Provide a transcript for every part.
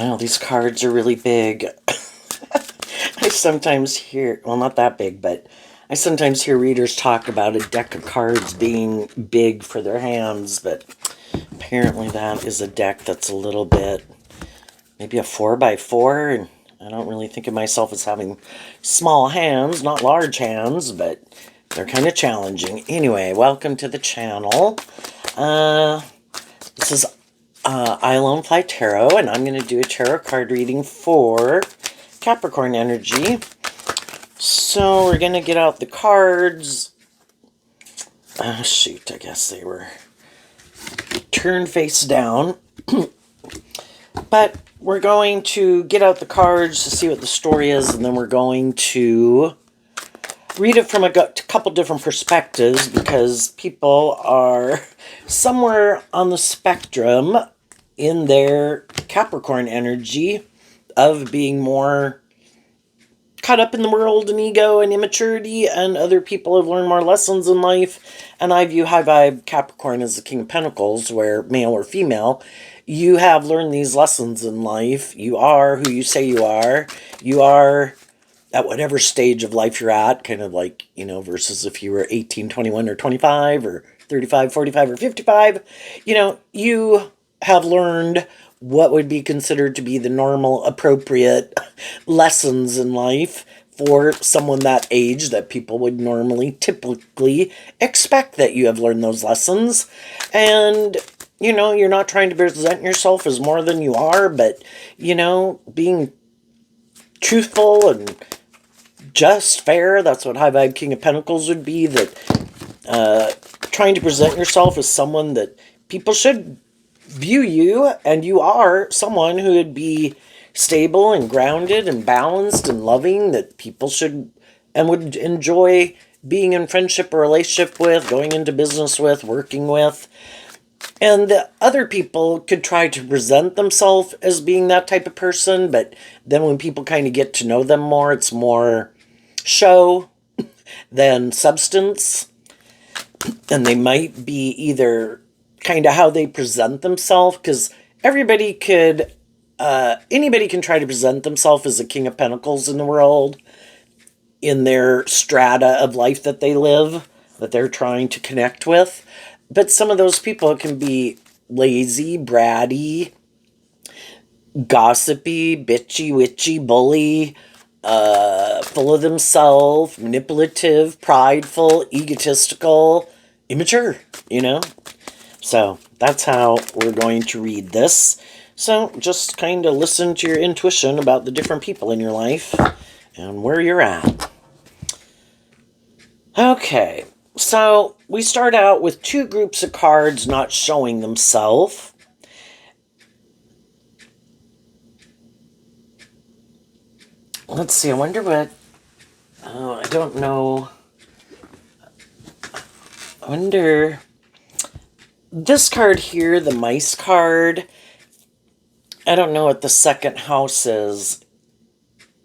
Well, these cards are really big. I sometimes hear, well, not that big, but I sometimes hear readers talk about a deck of cards being big for their hands, but apparently that is a deck that's a little bit, maybe a 4x4, and I don't really think of myself as having small hands, not large hands, but they're kind of challenging. Anyway, welcome to the channel. This is I Alone Fly Tarot, and I'm going to do a tarot card reading for Capricorn energy. So we're going to get out the cards. Shoot, I guess they were turned face down. But we're going to get out the cards to see what the story is, and then we're going to read it from a couple different perspectives, because people are somewhere on the spectrum in their Capricorn energy of being more caught up in the world and ego and immaturity, and other people have learned more lessons in life. And I view high vibe Capricorn as the King of Pentacles, where male or female, you have learned these lessons in life. You are who you say you are. You are at whatever stage of life you're at, kind of like, versus if you were 18, 21, or 25, or 35, 45, or 55, you have learned what would be considered to be the normal, appropriate lessons in life for someone that age, that people would normally, typically expect that you have learned those lessons. And, you're not trying to present yourself as more than you are, but, being truthful and just, fair, that's what high vibe King of Pentacles would be, that trying to present yourself as someone that people should view you, and you are someone who would be stable and grounded and balanced and loving, that people should and would enjoy being in friendship or relationship with, going into business with, working with. And the other people could try to present themselves as being that type of person, but then when people kind of get to know them more, it's more show than substance. And they might be either kind of how they present themselves, because anybody can try to present themselves as a King of Pentacles in the world, in their strata of life that they live, that they're trying to connect with. But some of those people can be lazy, bratty, gossipy, bitchy, witchy, bully, full of themselves, manipulative, prideful, egotistical, immature, So that's how we're going to read this. So just kind of listen to your intuition about the different people in your life and where you're at. Okay, so we start out with two groups of cards not showing themselves. Let's see, I wonder what... I don't know. I wonder... This card here, the mice card, I don't know what the second house is.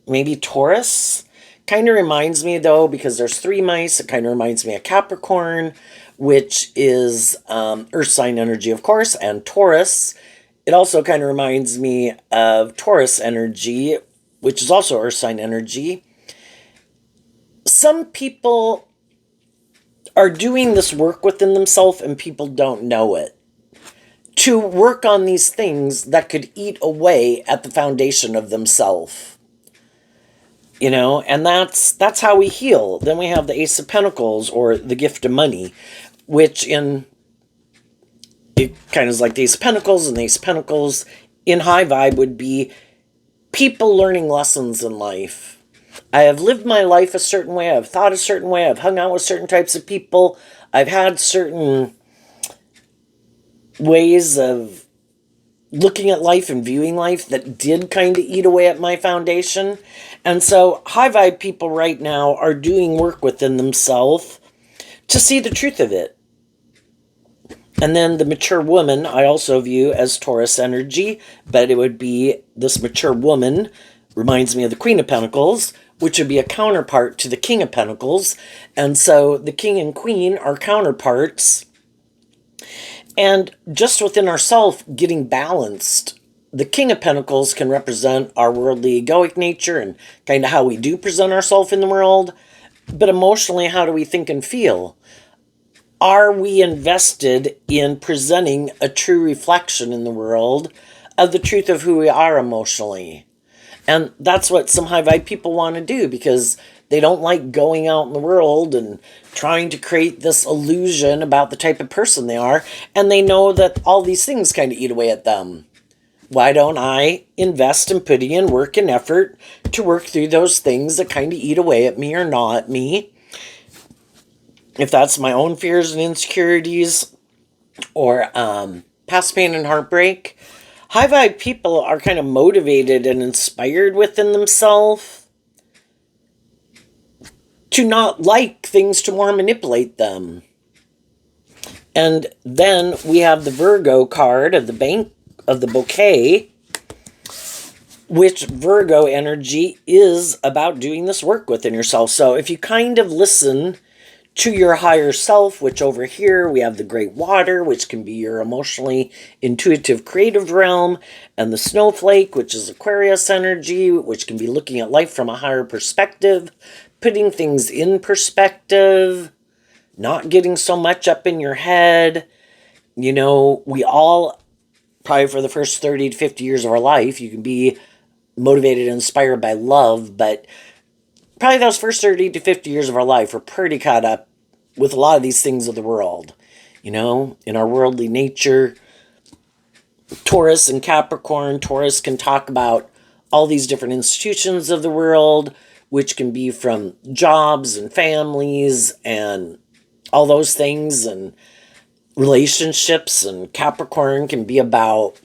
Maybe Taurus? Kind of reminds me, though, because there's three mice, it kind of reminds me of Capricorn, which is earth sign energy, of course, and Taurus. It also kind of reminds me of Taurus energy, which is also earth sign energy. Some people are doing this work within themselves, and people don't know it, to work on these things that could eat away at the foundation of themselves. And that's how we heal. Then we have the Ace of Pentacles, or the gift of money, which it kind of is like the Ace of Pentacles, and the Ace of Pentacles in high vibe would be people learning lessons in life. I have lived my life a certain way, I've thought a certain way, I've hung out with certain types of people, I've had certain ways of looking at life and viewing life that did kind of eat away at my foundation. And so high vibe people right now are doing work within themselves to see the truth of it. And then the mature woman I also view as Taurus energy, but it would be this mature woman reminds me of the Queen of Pentacles, which would be a counterpart to the King of Pentacles. And so the King and Queen are counterparts. And just within ourselves, getting balanced the King of Pentacles can represent our worldly egoic nature and kind of how we do present ourselves in the world. But emotionally, how do we think and feel? Are we invested in presenting a true reflection in the world of the truth of who we are emotionally? And that's what some high vibe people want to do, because they don't like going out in the world and trying to create this illusion about the type of person they are. And they know that all these things kind of eat away at them. Why don't I invest in putting in work and effort to work through those things that kind of eat away at me or gnaw at me? If that's my own fears and insecurities, or past pain and heartbreak. High vibe people are kind of motivated and inspired within themselves to not like things to more manipulate them. And then we have the Virgo card of the bank of the bouquet, which Virgo energy is about doing this work within yourself. So if you kind of listen to your higher self, which over here we have the great water, which can be your emotionally intuitive creative realm, and the snowflake, which is Aquarius energy, which can be looking at life from a higher perspective, putting things in perspective, not getting so much up in your head. You know, we all, probably for the first 30 to 50 years of our life, you can be motivated and inspired by love, but probably those first 30 to 50 years of our life, we're pretty caught up with a lot of these things of the world. You know, in our worldly nature, Taurus and Capricorn, Taurus can talk about all these different institutions of the world, which can be from jobs and families and all those things, and relationships. And Capricorn can be about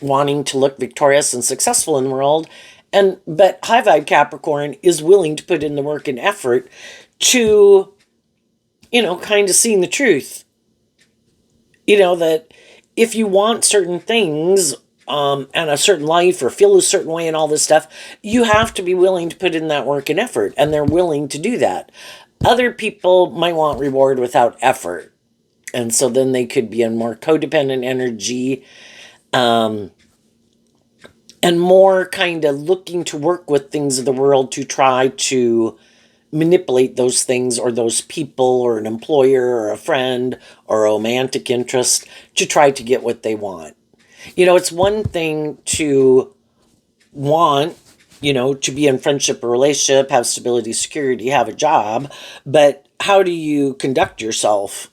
wanting to look victorious and successful in the world. But high vibe Capricorn is willing to put in the work and effort to, you know, kind of seeing the truth. You know, that if you want certain things and a certain life, or feel a certain way and all this stuff, you have to be willing to put in that work and effort, and they're willing to do that. Other people might want reward without effort, and so then they could be in more codependent energy, and more kind of looking to work with things of the world to try to manipulate those things or those people or an employer or a friend or a romantic interest to try to get what they want. You know, it's one thing to want, you know, to be in friendship or relationship, have stability, security, have a job, but how do you conduct yourself?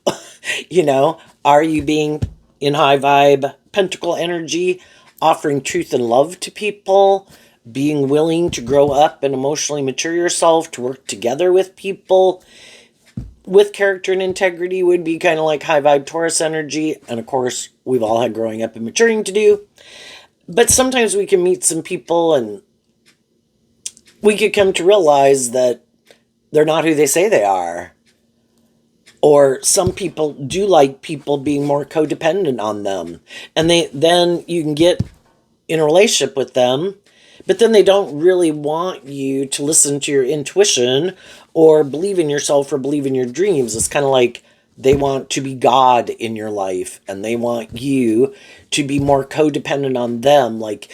You know, are you being in high vibe pentacle energy, offering truth and love to people, being willing to grow up and emotionally mature yourself, to work together with people with character and integrity would be kind of like high vibe Taurus energy. And of course, we've all had growing up and maturing to do. But sometimes we can meet some people and we could come to realize that they're not who they say they are. Or some people do like people being more codependent on them. And then you can get in a relationship with them, but then they don't really want you to listen to your intuition or believe in yourself or believe in your dreams. It's kind of like they want to be God in your life, and they want you to be more codependent on them. Like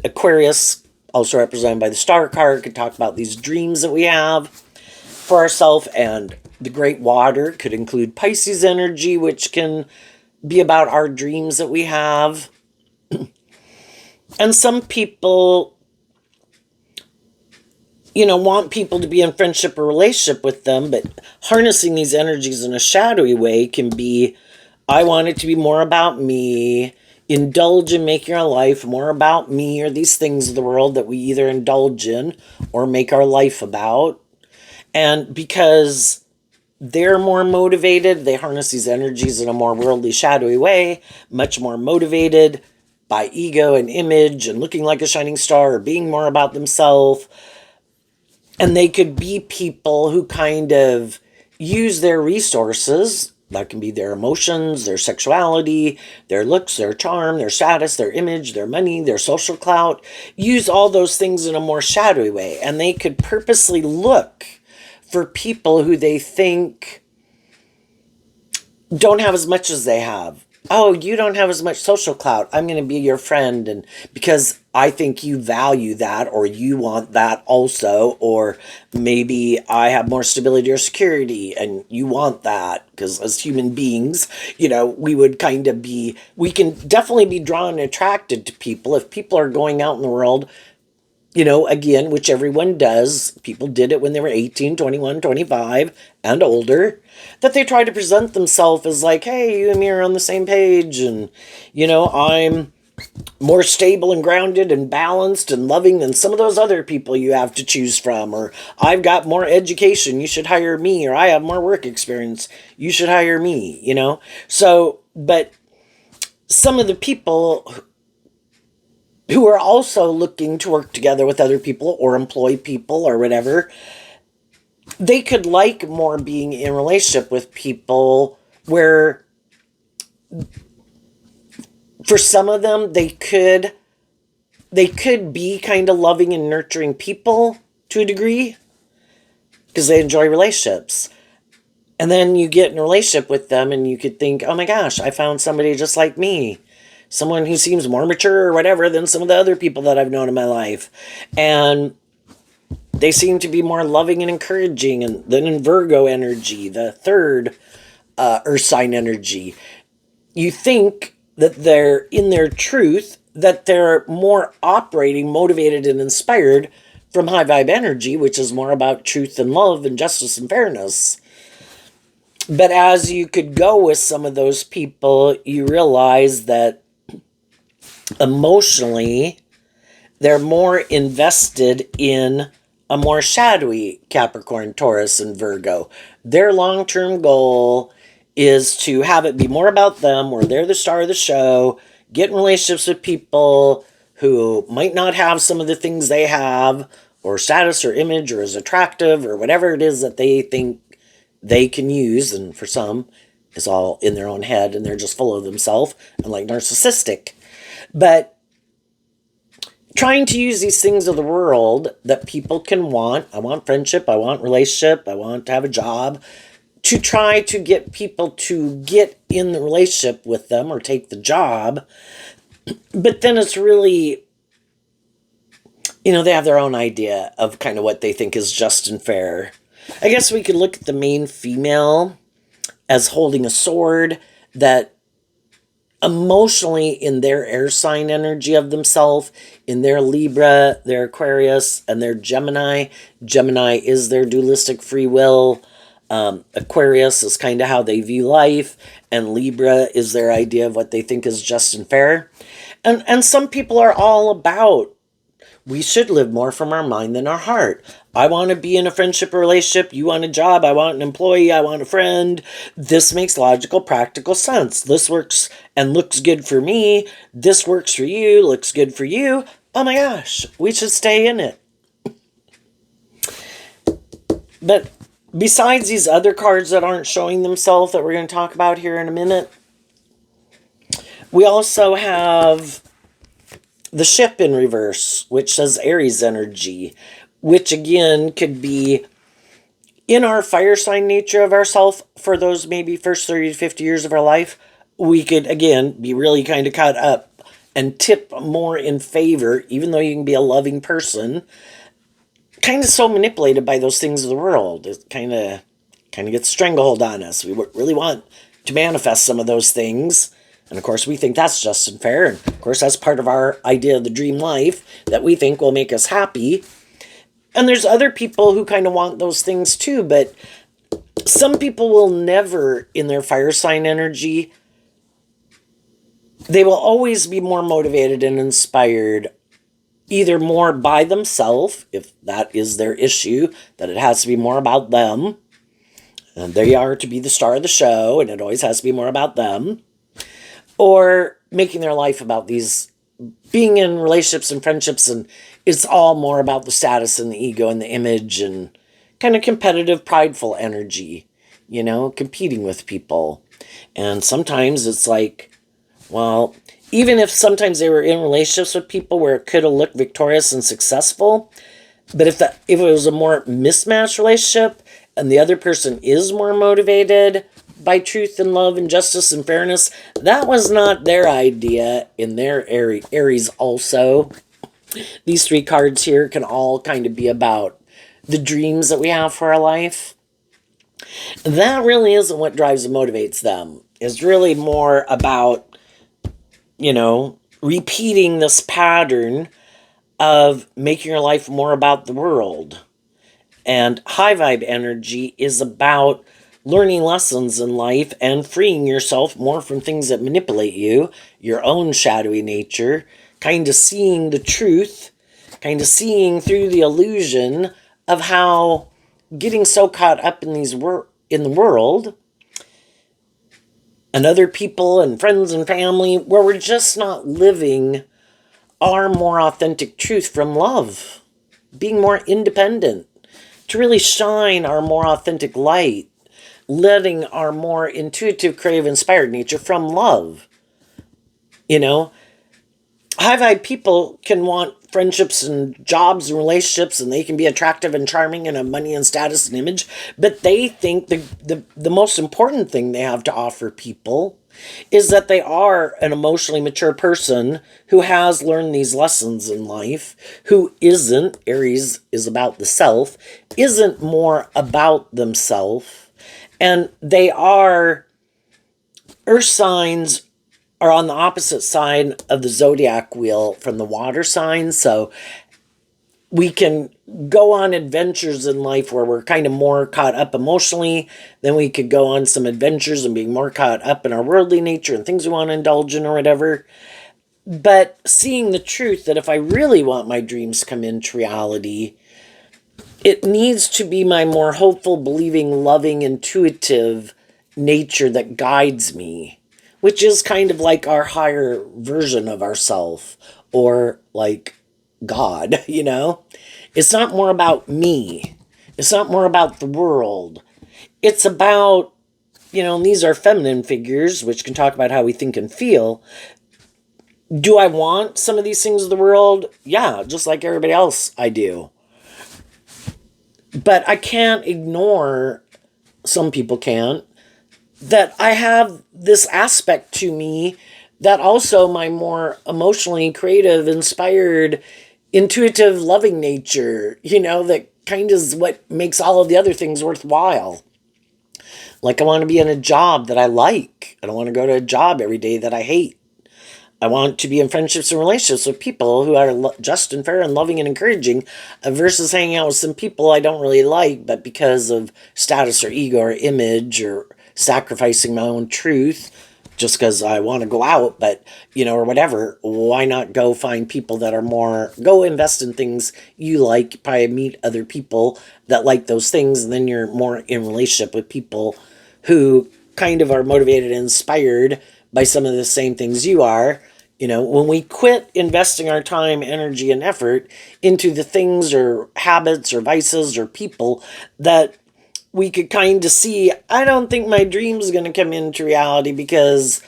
Aquarius, also represented by the Star card, could talk about these dreams that we have for ourselves, and the great water could include Pisces energy, which can be about our dreams that we have. And some people, you know, want people to be in friendship or relationship with them, but harnessing these energies in a shadowy way can be, I want it to be more about me, indulge in making our life more about me, or these things of the world that we either indulge in or make our life about. And because they're more motivated, they harness these energies in a more worldly, shadowy way, much more motivated by ego and image and looking like a shining star or being more about themselves. And they could be people who kind of use their resources, that can be their emotions, their sexuality, their looks, their charm, their status, their image, their money, their social clout, use all those things in a more shadowy way. And they could purposely look for people who they think don't have as much as they have. oh, you don't have as much social clout. I'm going to be your friend. And because I think you value that, or you want that also, or maybe I have more stability or security and you want that. Because as human beings, we would kind of we can definitely be drawn and attracted to people. If people are going out in the world, again, which everyone does, people did it when they were 18, 21, 25, and older, that they try to present themselves as like, hey, you and me are on the same page, and, I'm more stable and grounded and balanced and loving than some of those other people you have to choose from, or I've got more education, you should hire me, or I have more work experience, you should hire me. So, but some of the people who are also looking to work together with other people or employ people or whatever, they could like more being in a relationship with people where, for some of them, they could be kind of loving and nurturing people to a degree because they enjoy relationships. And then you get in a relationship with them and you could think, oh my gosh, I found somebody just like me. Someone who seems more mature or whatever than some of the other people that I've known in my life. And they seem to be more loving and encouraging. And then in Virgo energy, the third earth sign energy, you think that they're in their truth, that they're more operating, motivated, and inspired from high vibe energy, which is more about truth and love and justice and fairness. But as you could go with some of those people, you realize that emotionally, they're more invested in a more shadowy Capricorn, Taurus, and Virgo. Their long-term goal is to have it be more about them, where they're the star of the show, get in relationships with people who might not have some of the things they have, or status or image, or is attractive, or whatever it is that they think they can use, and for some, it's all in their own head, and they're just full of themselves, and like narcissistic. But trying to use these things of the world that people can want, I want friendship, I want relationship, I want to have a job, to try to get people to get in the relationship with them or take the job. But then it's really, they have their own idea of kind of what they think is just and fair. I guess we could look at the main female as holding a sword, that emotionally in their air sign energy of themselves, in their Libra, their Aquarius, and their Gemini. Gemini is their dualistic free will. Aquarius is kind of how they view life, and Libra is their idea of what they think is just and fair. And some people are all about, we should live more from our mind than our heart. I want to be in a friendship or relationship. You want a job. I want an employee. I want a friend. This makes logical, practical sense. This works and looks good for me. This works for you, looks good for you. Oh my gosh, we should stay in it. But besides these other cards that aren't showing themselves that we're going to talk about here in a minute, we also have the ship in reverse, which says Aries energy, which again could be in our fire sign nature of ourself for those maybe first 30 to 50 years of our life. We could, again, be really kind of caught up and tip more in favor, even though you can be a loving person, kind of so manipulated by those things of the world. It kind of gets stranglehold on us. We really want to manifest some of those things. And of course, we think that's just and fair. And of course, that's part of our idea of the dream life that we think will make us happy. And there's other people who kind of want those things too. But some people will never, in their fire sign energy, they will always be more motivated and inspired, either more by themselves, if that is their issue, that it has to be more about them. And they are to be the star of the show, and it always has to be more about them. Or making their life about these, being in relationships and friendships, and it's all more about the status and the ego and the image and kind of competitive, prideful energy, competing with people. And sometimes it's like, well, even if sometimes they were in relationships with people where it could have looked victorious and successful, but if it was a more mismatched relationship and the other person is more motivated, by truth and love and justice and fairness. That was not their idea in their Aries also. These 3 cards here can all kind of be about the dreams that we have for our life. That really isn't what drives and motivates them. It's really more about, repeating this pattern of making your life more about the world. And high vibe energy is about learning lessons in life and freeing yourself more from things that manipulate you, your own shadowy nature, kind of seeing the truth, kind of seeing through the illusion of how getting so caught up in in the world and other people and friends and family, where we're just not living our more authentic truth from love, being more independent, to really shine our more authentic light, letting our more intuitive, creative, inspired nature from love. High vibe people can want friendships and jobs and relationships, and they can be attractive and charming and have money and status and image, but they think the most important thing they have to offer people is that they are an emotionally mature person who has learned these lessons in life, who isn't, Aries is about the self, isn't more about themselves, and they are, earth signs are on the opposite side of the zodiac wheel from the water signs, so we can go on adventures in life where we're kind of more caught up emotionally. Then we could go on some adventures and be more caught up in our worldly nature and things we want to indulge in or whatever. But seeing the truth that if I really want my dreams to come into reality, it needs to be my more hopeful, believing, loving, intuitive nature that guides me, which is kind of like our higher version of ourself, or like God, It's not more about me. It's not more about the world. It's about, these are feminine figures, which can talk about how we think and feel. Do I want some of these things of the world? Yeah, just like everybody else, I do. But I can't ignore, some people can't, that I have this aspect to me that also my more emotionally creative, inspired, intuitive, loving nature, that kind of is what makes all of the other things worthwhile. Like, I want to be in a job that I like. I don't want to go to a job every day that I hate. I want to be in friendships and relationships with people who are just and fair and loving and encouraging, versus hanging out with some people I don't really like, but because of status or ego or image or sacrificing my own truth, just because I want to go out, but, or whatever, why not go find people that are more, go invest in things you like, probably meet other people that like those things, and then you're more in relationship with people who kind of are motivated and inspired by some of the same things you are. When we quit investing our time, energy, and effort into the things or habits or vices or people that we could kind of see, I don't think my dream's going to come into reality because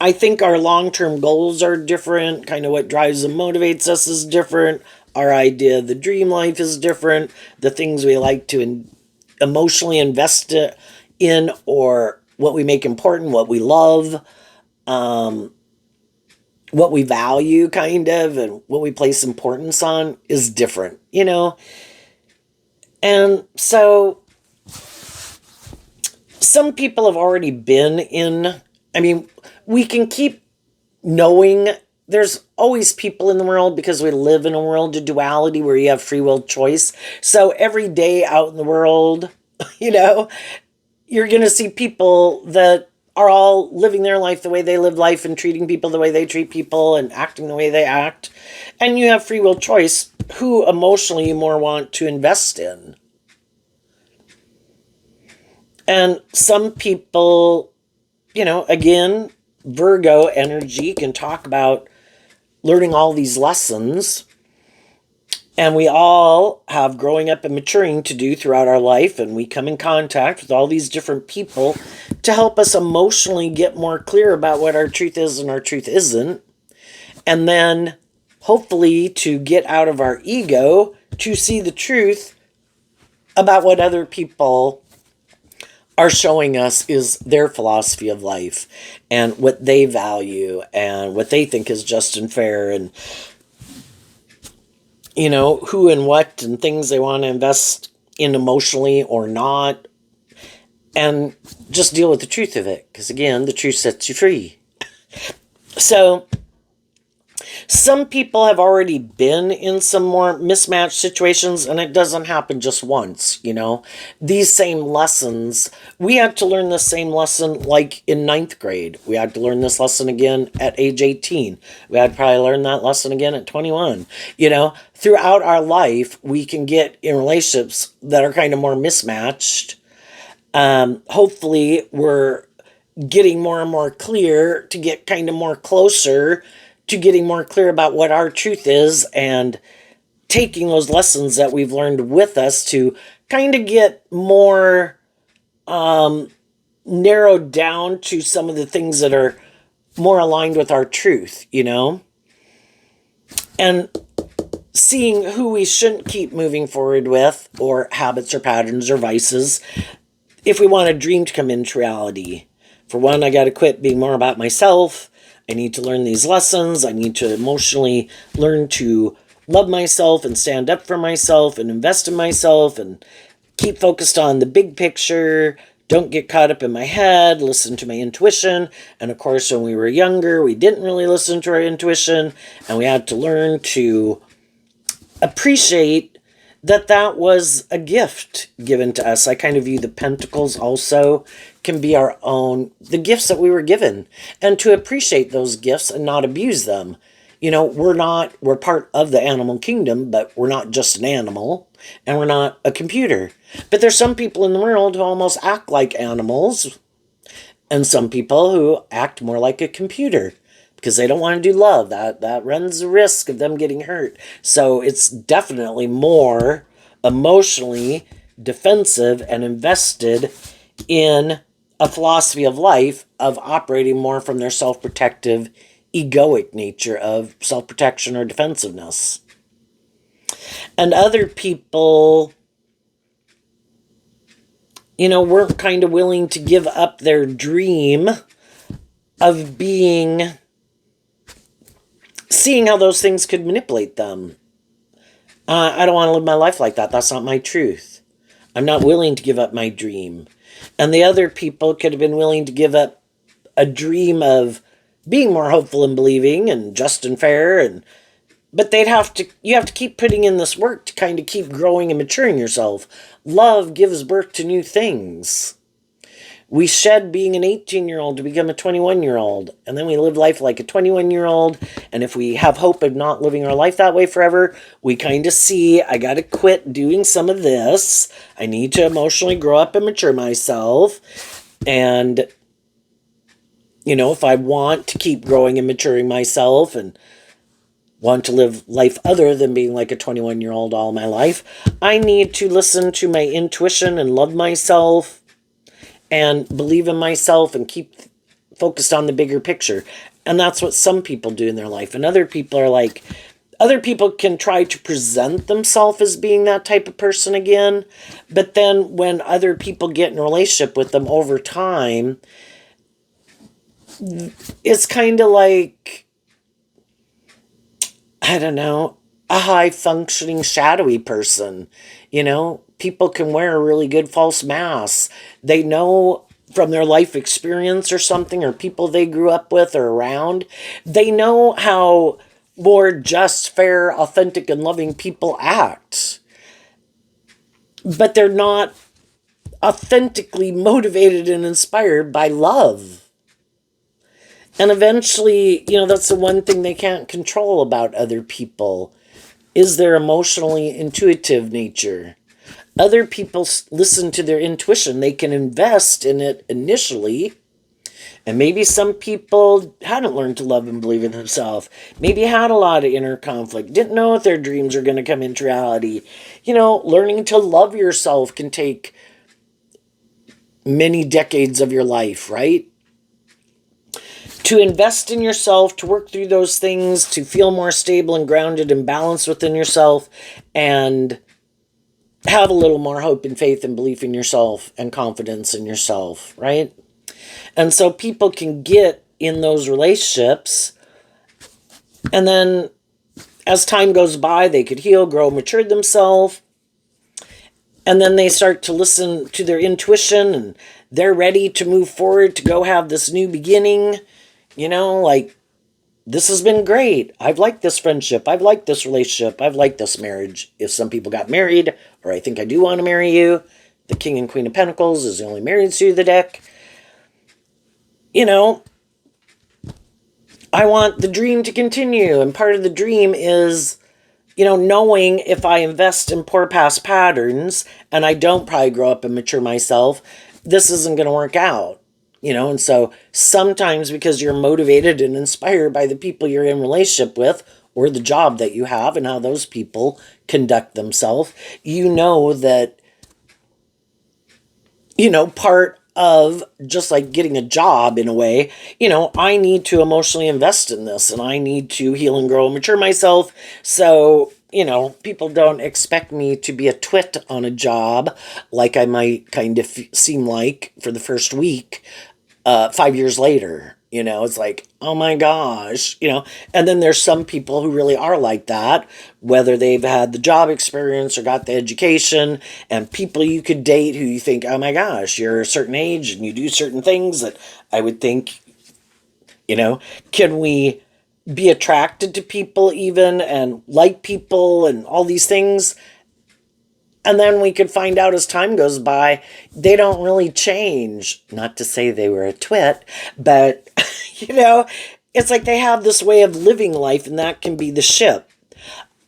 I think our long-term goals are different. Kind of what drives and motivates us is different. Our idea of the dream life is different. The things we like to emotionally invest in, or what we make important, what we love, what we value, kind of, and what we place importance on is different, And so some people have already been in, we can keep knowing there's always people in the world because we live in a world of duality where you have free will choice. So every day out in the world, you're going to see people that are all living their life the way they live life and treating people the way they treat people and acting the way they act. And you have free will choice who emotionally you more want to invest in. And some people, again, Virgo energy can talk about learning all these lessons. And we all have growing up and maturing to do throughout our life. And we come in contact with all these different people to help us emotionally get more clear about what our truth is and our truth isn't. And then hopefully to get out of our ego to see the truth about what other people are showing us is their philosophy of life and what they value and what they think is just and fair, and who and what and things they want to invest in emotionally or not, and just deal with the truth of it, because again, the truth sets you free. So some people have already been in some more mismatched situations, and it doesn't happen just once. These same lessons, we had to learn the same lesson like in ninth grade. We had to learn this lesson again at age 18. We had to probably learn that lesson again at 21. Throughout our life, we can get in relationships that are kind of more mismatched. Hopefully, we're getting more and more clear to get kind of more closer to getting more clear about what our truth is, and taking those lessons that we've learned with us to kind of get more narrowed down to some of the things that are more aligned with our truth, and seeing who we shouldn't keep moving forward with, or habits or patterns or vices, if we want a dream to come into reality. For one, I got to quit being more about myself. I need to learn these lessons. I need to emotionally learn to love myself and stand up for myself and invest in myself and keep focused on the big picture. Don't get caught up in my head. Listen to my intuition. And of course, when we were younger, we didn't really listen to our intuition, and we had to learn to appreciate that was a gift given to us. I kind of view the pentacles also can be the gifts that we were given, and to appreciate those gifts and not abuse them. We're part of the animal kingdom, but we're not just an animal, and we're not a computer. But there's some people in the world who almost act like animals, and some people who act more like a computer, because they don't want to do love. That runs the risk of them getting hurt. So it's definitely more emotionally defensive and invested in a philosophy of life of operating more from their self-protective, egoic nature of self-protection or defensiveness. And other people, weren't kind of willing to give up their dream of seeing how those things could manipulate them. I don't want to live my life like that. That's not my truth. I'm not willing to give up my dream. And the other people could have been willing to give up a dream of being more hopeful and believing and just and fair, but you have to keep putting in this work to kind of keep growing and maturing yourself. Love gives birth to new things. We shed being an 18-year-old to become a 21-year-old, and then we live life like a 21-year-old, and if we have hope of not living our life that way forever, we kind of see, I got to quit doing some of this. I need to emotionally grow up and mature myself, and, if I want to keep growing and maturing myself and want to live life other than being like a 21-year-old all my life, I need to listen to my intuition and love myself and believe in myself and keep focused on the bigger picture. And that's what some people do in their life. And other people can try to present themselves as being that type of person again. But then when other people get in a relationship with them over time, it's kind of like, I don't know, a high-functioning, shadowy person. People can wear a really good false mask. They know from their life experience or something, or people they grew up with or around, they know how more just, fair, authentic, and loving people act. But they're not authentically motivated and inspired by love. And eventually, that's the one thing they can't control about other people, is their emotionally intuitive nature. Other people listen to their intuition. They can invest in it initially. And maybe some people hadn't learned to love and believe in themselves. Maybe had a lot of inner conflict. Didn't know if their dreams are going to come into reality. Learning to love yourself can take many decades of your life, right? To invest in yourself, to work through those things, to feel more stable and grounded and balanced within yourself, and have a little more hope and faith and belief in yourself and confidence in yourself, right? And so people can get in those relationships, and then as time goes by, they could heal, grow, mature themselves, and then they start to listen to their intuition, and they're ready to move forward to go have this new beginning. Like, this has been great. I've liked this friendship. I've liked this relationship. I've liked this marriage. If some people got married, or I think I do want to marry you, the King and Queen of Pentacles is the only married suit of the deck. I want the dream to continue. And part of the dream is, knowing if I invest in poor past patterns and I don't probably grow up and mature myself, this isn't going to work out. And so sometimes because you're motivated and inspired by the people you're in relationship with or the job that you have and how those people conduct themselves, that, part of just like getting a job in a way, I need to emotionally invest in this and I need to heal and grow and mature myself. So, people don't expect me to be a twit on a job like I might kind of seem like for the first week. 5 years later, it's like, oh my gosh, and then there's some people who really are like that, whether they've had the job experience or got the education, and people you could date who you think, oh my gosh, you're a certain age and you do certain things that I would think, can we be attracted to people even and like people and all these things? And then we could find out as time goes by, they don't really change. Not to say they were a twit, but, it's like they have this way of living life, and that can be the ship.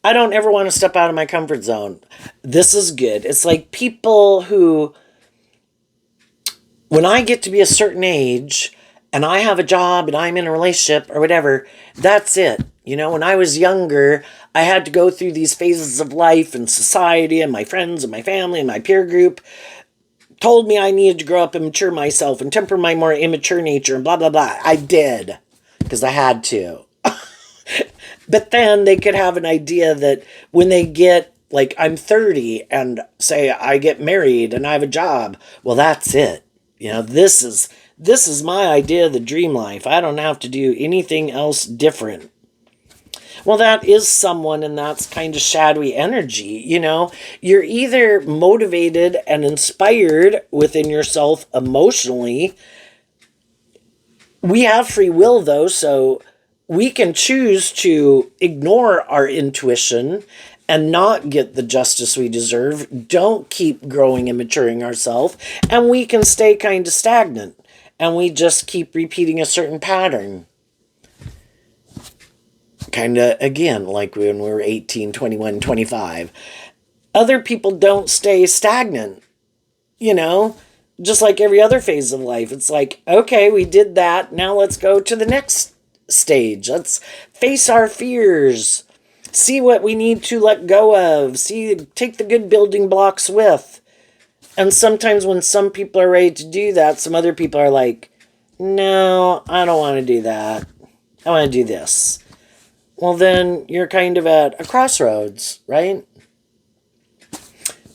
I don't ever want to step out of my comfort zone. This is good. It's like people who, when I get to be a certain age, and I have a job, and I'm in a relationship, or whatever, that's it. When I was younger, I had to go through these phases of life and society and my friends and my family and my peer group told me I needed to grow up and mature myself and temper my more immature nature and blah, blah, blah. I did, because I had to. But then they could have an idea that when they get, like, I'm 30 and say I get married and I have a job, well, that's it. This is my idea of the dream life. I don't have to do anything else different. Well, that is someone, and that's kind of shadowy energy. You're either motivated and inspired within yourself emotionally. We have free will, though, so we can choose to ignore our intuition and not get the justice we deserve. Don't keep growing and maturing ourselves, and we can stay kind of stagnant, and we just keep repeating a certain pattern. Kind of, again, like when we were 18, 21, 25. Other people don't stay stagnant, just like every other phase of life. It's like, okay, we did that. Now let's go to the next stage. Let's face our fears. See what we need to let go of. Take the good building blocks with. And sometimes when some people are ready to do that, some other people are like, no, I don't want to do that. I want to do this. Well, then you're kind of at a crossroads, right?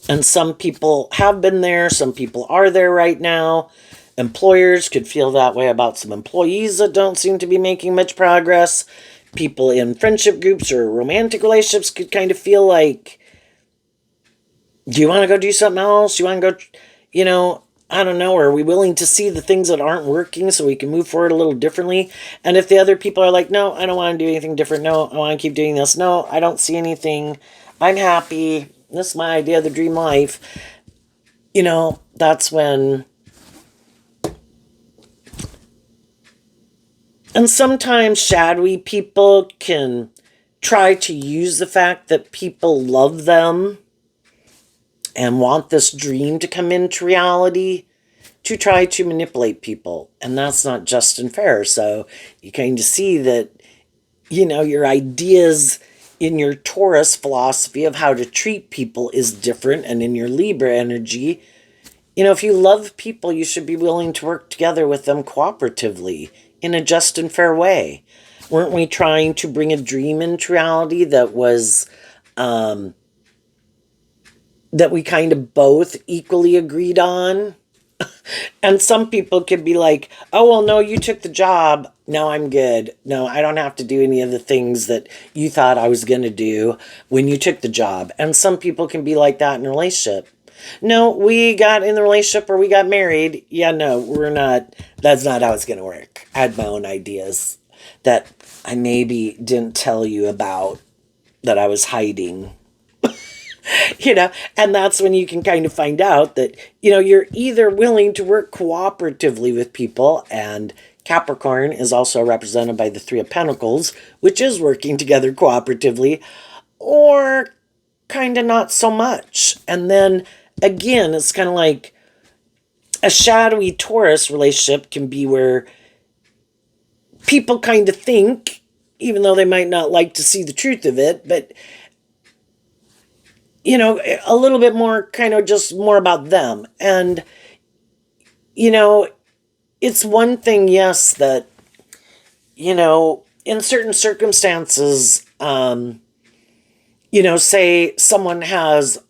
And some people have been there. Some people are there right now. Employers could feel that way about some employees that don't seem to be making much progress. People in friendship groups or romantic relationships could kind of feel like, do you want to go do something else? Do you want to go, I don't know, are we willing to see the things that aren't working so we can move forward a little differently? And if the other people are like, no, I don't want to do anything different. No, I want to keep doing this. No, I don't see anything. I'm happy. This is my idea of the dream life. That's when... And sometimes shadowy people can try to use the fact that people love them and want this dream to come into reality to try to manipulate people. And that's not just and fair. So you kind of see that, your ideas in your Taurus philosophy of how to treat people is different. And in your Libra energy, if you love people, you should be willing to work together with them cooperatively in a just and fair way. Weren't we trying to bring a dream into reality that was that we kind of both equally agreed on. And some people could be like, oh, well, no, you took the job. No, I'm good. No, I don't have to do any of the things that you thought I was going to do when you took the job. And some people can be like that in a relationship. No, we got in the relationship or we got married. Yeah, no, we're not. That's not how it's going to work. I had my own ideas that I maybe didn't tell you about, that I was hiding. And that's when you can kind of find out that, you're either willing to work cooperatively with people, and Capricorn is also represented by the Three of Pentacles, which is working together cooperatively, or kind of not so much. And then again, it's kind of like a shadowy Taurus relationship can be where people kind of think, even though they might not like to see the truth of it, but a little bit more kind of just more about them. And, it's one thing, yes, that, in certain circumstances, say someone has,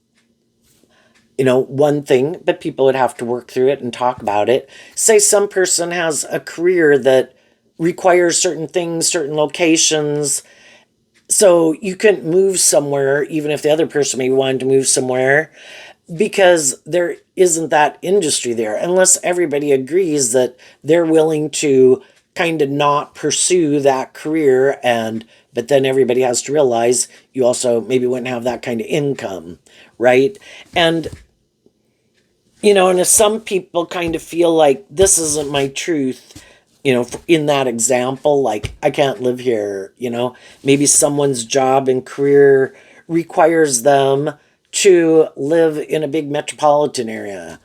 one thing, but people would have to work through it and talk about it. Say some person has a career that requires certain things, certain locations, so you couldn't move somewhere, even if the other person maybe wanted to move somewhere, because there isn't that industry there, unless everybody agrees that they're willing to kind of not pursue that career. But then everybody has to realize you also maybe wouldn't have that kind of income, right? And, and if some people kind of feel like this isn't my truth, in that example, like I can't live here, maybe someone's job and career requires them to live in a big metropolitan area.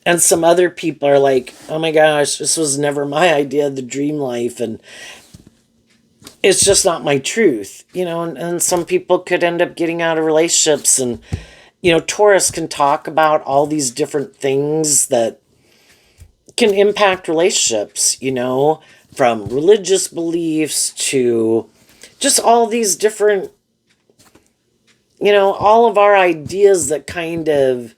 And some other people are like, oh my gosh, this was never my idea, the dream life. And it's just not my truth, and some people could end up getting out of relationships. And, Taurus can talk about all these different things that can impact relationships, from religious beliefs to just all these different, all of our ideas that kind of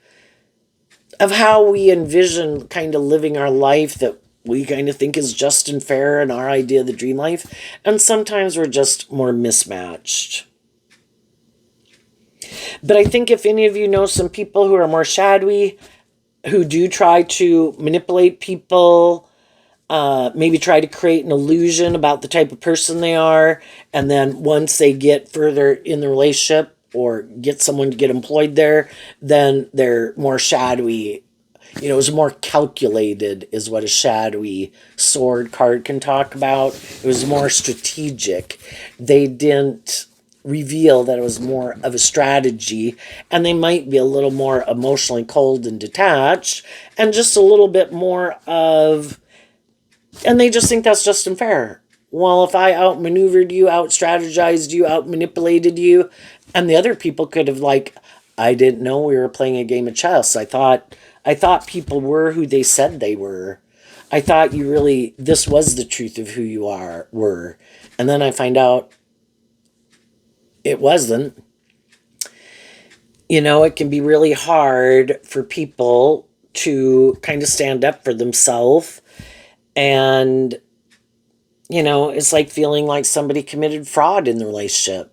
how we envision kind of living our life that we kind of think is just and fair and our idea of the dream life. And sometimes we're just more mismatched. But I think if any of you know some people who are more shadowy, who do try to manipulate people, maybe try to create an illusion about the type of person they are, and then once they get further in the relationship or get someone to get employed there, then they're more shadowy. It's more calculated is what a shadowy sword card can talk about. It was more strategic. They didn't reveal that it was more of a strategy, and they might be a little more emotionally cold and detached, and just a little bit more of, and they just think that's just unfair. Well, if I outmaneuvered you, out-strategized you, out-manipulated you, and the other people could have I didn't know we were playing a game of chess. I thought people were who they said they were. I thought this was the truth of who you were. And then I find out it wasn't. It can be really hard for people to kind of stand up for themselves. And, it's like feeling like somebody committed fraud in the relationship,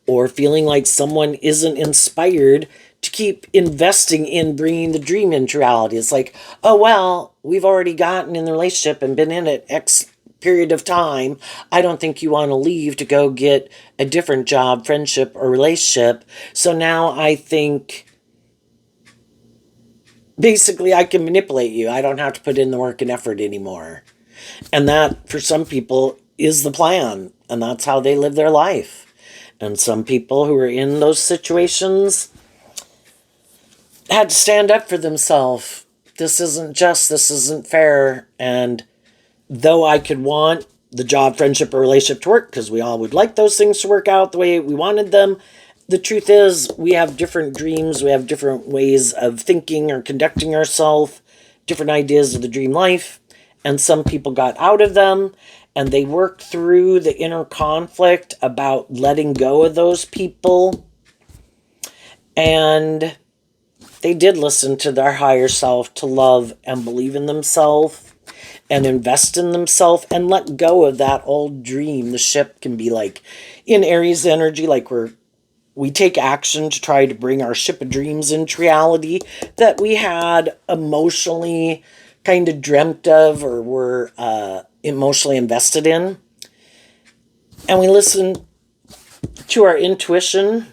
or feeling like someone isn't inspired to keep investing in bringing the dream into reality. It's like, oh, well, we've already gotten in the relationship and been in it X period of time. I don't think you want to leave to go get a different job, friendship, or relationship. So now I think basically I can manipulate you. I don't have to put in the work and effort anymore. And that, for some people, is the plan. And that's how they live their life. And some people who are in those situations had to stand up for themselves. This isn't just, this isn't fair. And though I could want the job, friendship, or relationship to work, because we all would like those things to work out the way we wanted them, the truth is we have different dreams, we have different ways of thinking or conducting ourselves, different ideas of the dream life, and some people got out of them, and they worked through the inner conflict about letting go of those people. And they did listen to their higher self to love and believe in themselves and invest in themselves and let go of that old dream. The ship can be like in Aries energy, like we take action to try to bring our ship of dreams into reality that we had emotionally kind of dreamt of or were emotionally invested in. And we listen to our intuition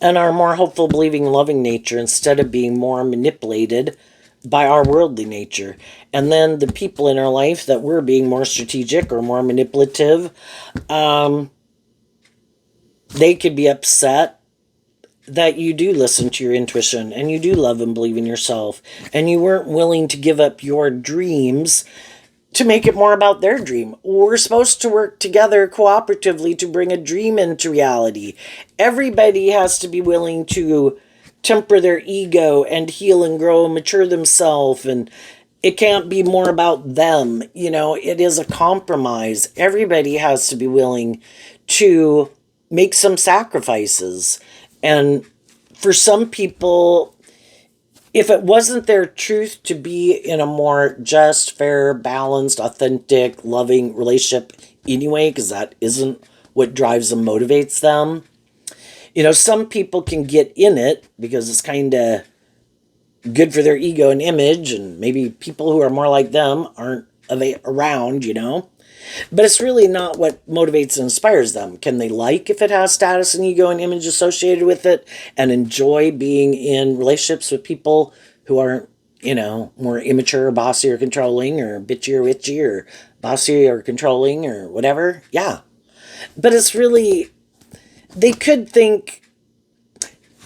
and our more hopeful, believing, loving nature instead of being more manipulated by our worldly nature. And then the people in our life that we're being more strategic or more manipulative, they could be upset that you do listen to your intuition and you do love and believe in yourself and you weren't willing to give up your dreams to make it more about their dream. We're supposed to work together cooperatively to bring a dream into reality. Everybody has to be willing to temper their ego and heal and grow and mature themselves, and it can't be more about them. It is a compromise. Everybody has to be willing to make some sacrifices. And for some people, if it wasn't their truth to be in a more just, fair, balanced, authentic, loving relationship anyway, because that isn't what drives them, motivates them. Some people can get in it because it's kind of good for their ego and image, and maybe people who are more like them aren't around. But it's really not what motivates and inspires them. Can they like if it has status and ego and image associated with it and enjoy being in relationships with people who aren't, more immature or bossy or controlling or bitchy or witchy or bossy or controlling or whatever? Yeah. But it's really, they could think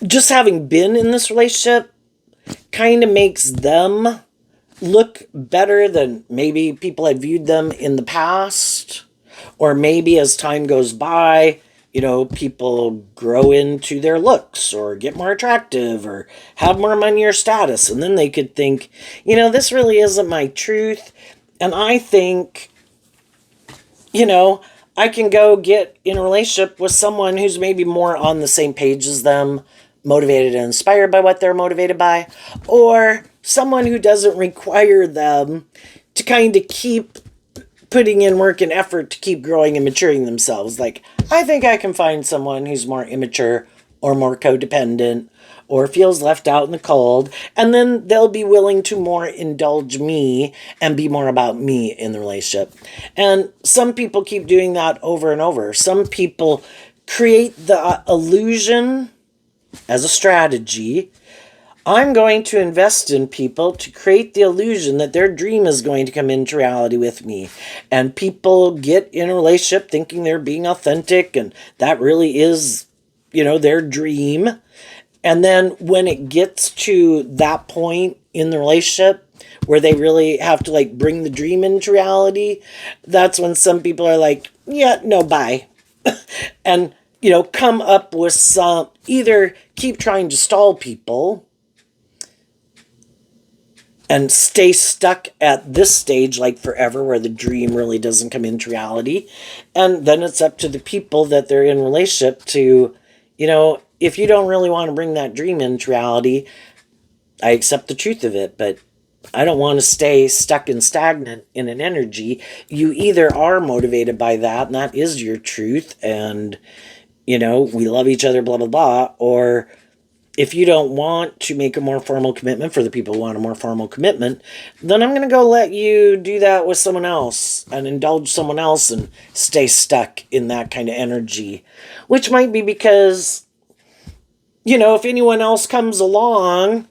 just having been in this relationship kind of makes them look better than maybe people had viewed them in the past. Or maybe as time goes by, people grow into their looks or get more attractive or have more money or status. And then they could think, this really isn't my truth. And I think, I can go get in a relationship with someone who's maybe more on the same page as them, motivated and inspired by what they're motivated by, or someone who doesn't require them to kind of keep putting in work and effort to keep growing and maturing themselves. Like, I think I can find someone who's more immature or more codependent or feels left out in the cold, and then they'll be willing to more indulge me and be more about me in the relationship. And some people keep doing that over and over. Some people create the illusion as a strategy. I'm going to invest in people to create the illusion that their dream is going to come into reality with me. And people get in a relationship thinking they're being authentic and that really is, their dream. And then when it gets to that point in the relationship where they really have to bring the dream into reality, that's when some people are like, yeah, no, bye. And, come up with some, either keep trying to stall people and stay stuck at this stage forever where the dream really doesn't come into reality. And then it's up to the people that they're in relationship to, if you don't really want to bring that dream into reality, I accept the truth of it, but I don't want to stay stuck and stagnant in an energy. You either are motivated by that, and that is your truth, and, we love each other, blah, blah, blah, or if you don't want to make a more formal commitment for the people who want a more formal commitment, then I'm going to go let you do that with someone else and indulge someone else and stay stuck in that kind of energy, which might be because, if anyone else comes along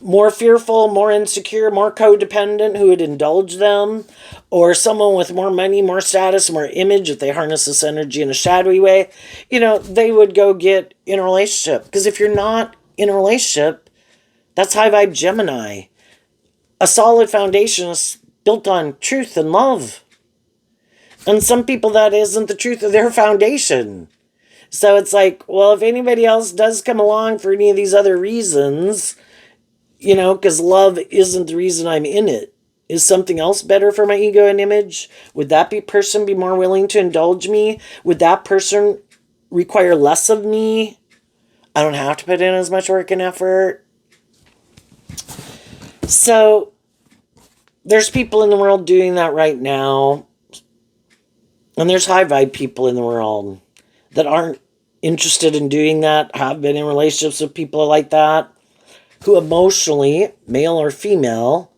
more fearful, more insecure, more codependent who would indulge them, or someone with more money, more status, more image, if they harness this energy in a shadowy way, they would go get in a relationship. Because if you're not in a relationship, that's high vibe Gemini. A solid foundation is built on truth and love. And some people, that isn't the truth of their foundation. So it's like, well, if anybody else does come along for any of these other reasons, because love isn't the reason I'm in it. Is something else better for my ego and image? Would that person be more willing to indulge me? Would that person require less of me? I don't have to put in as much work and effort. So there's people in the world doing that right now. And there's high vibe people in the world that aren't interested in doing that, have been in relationships with people like that, who emotionally, male or female,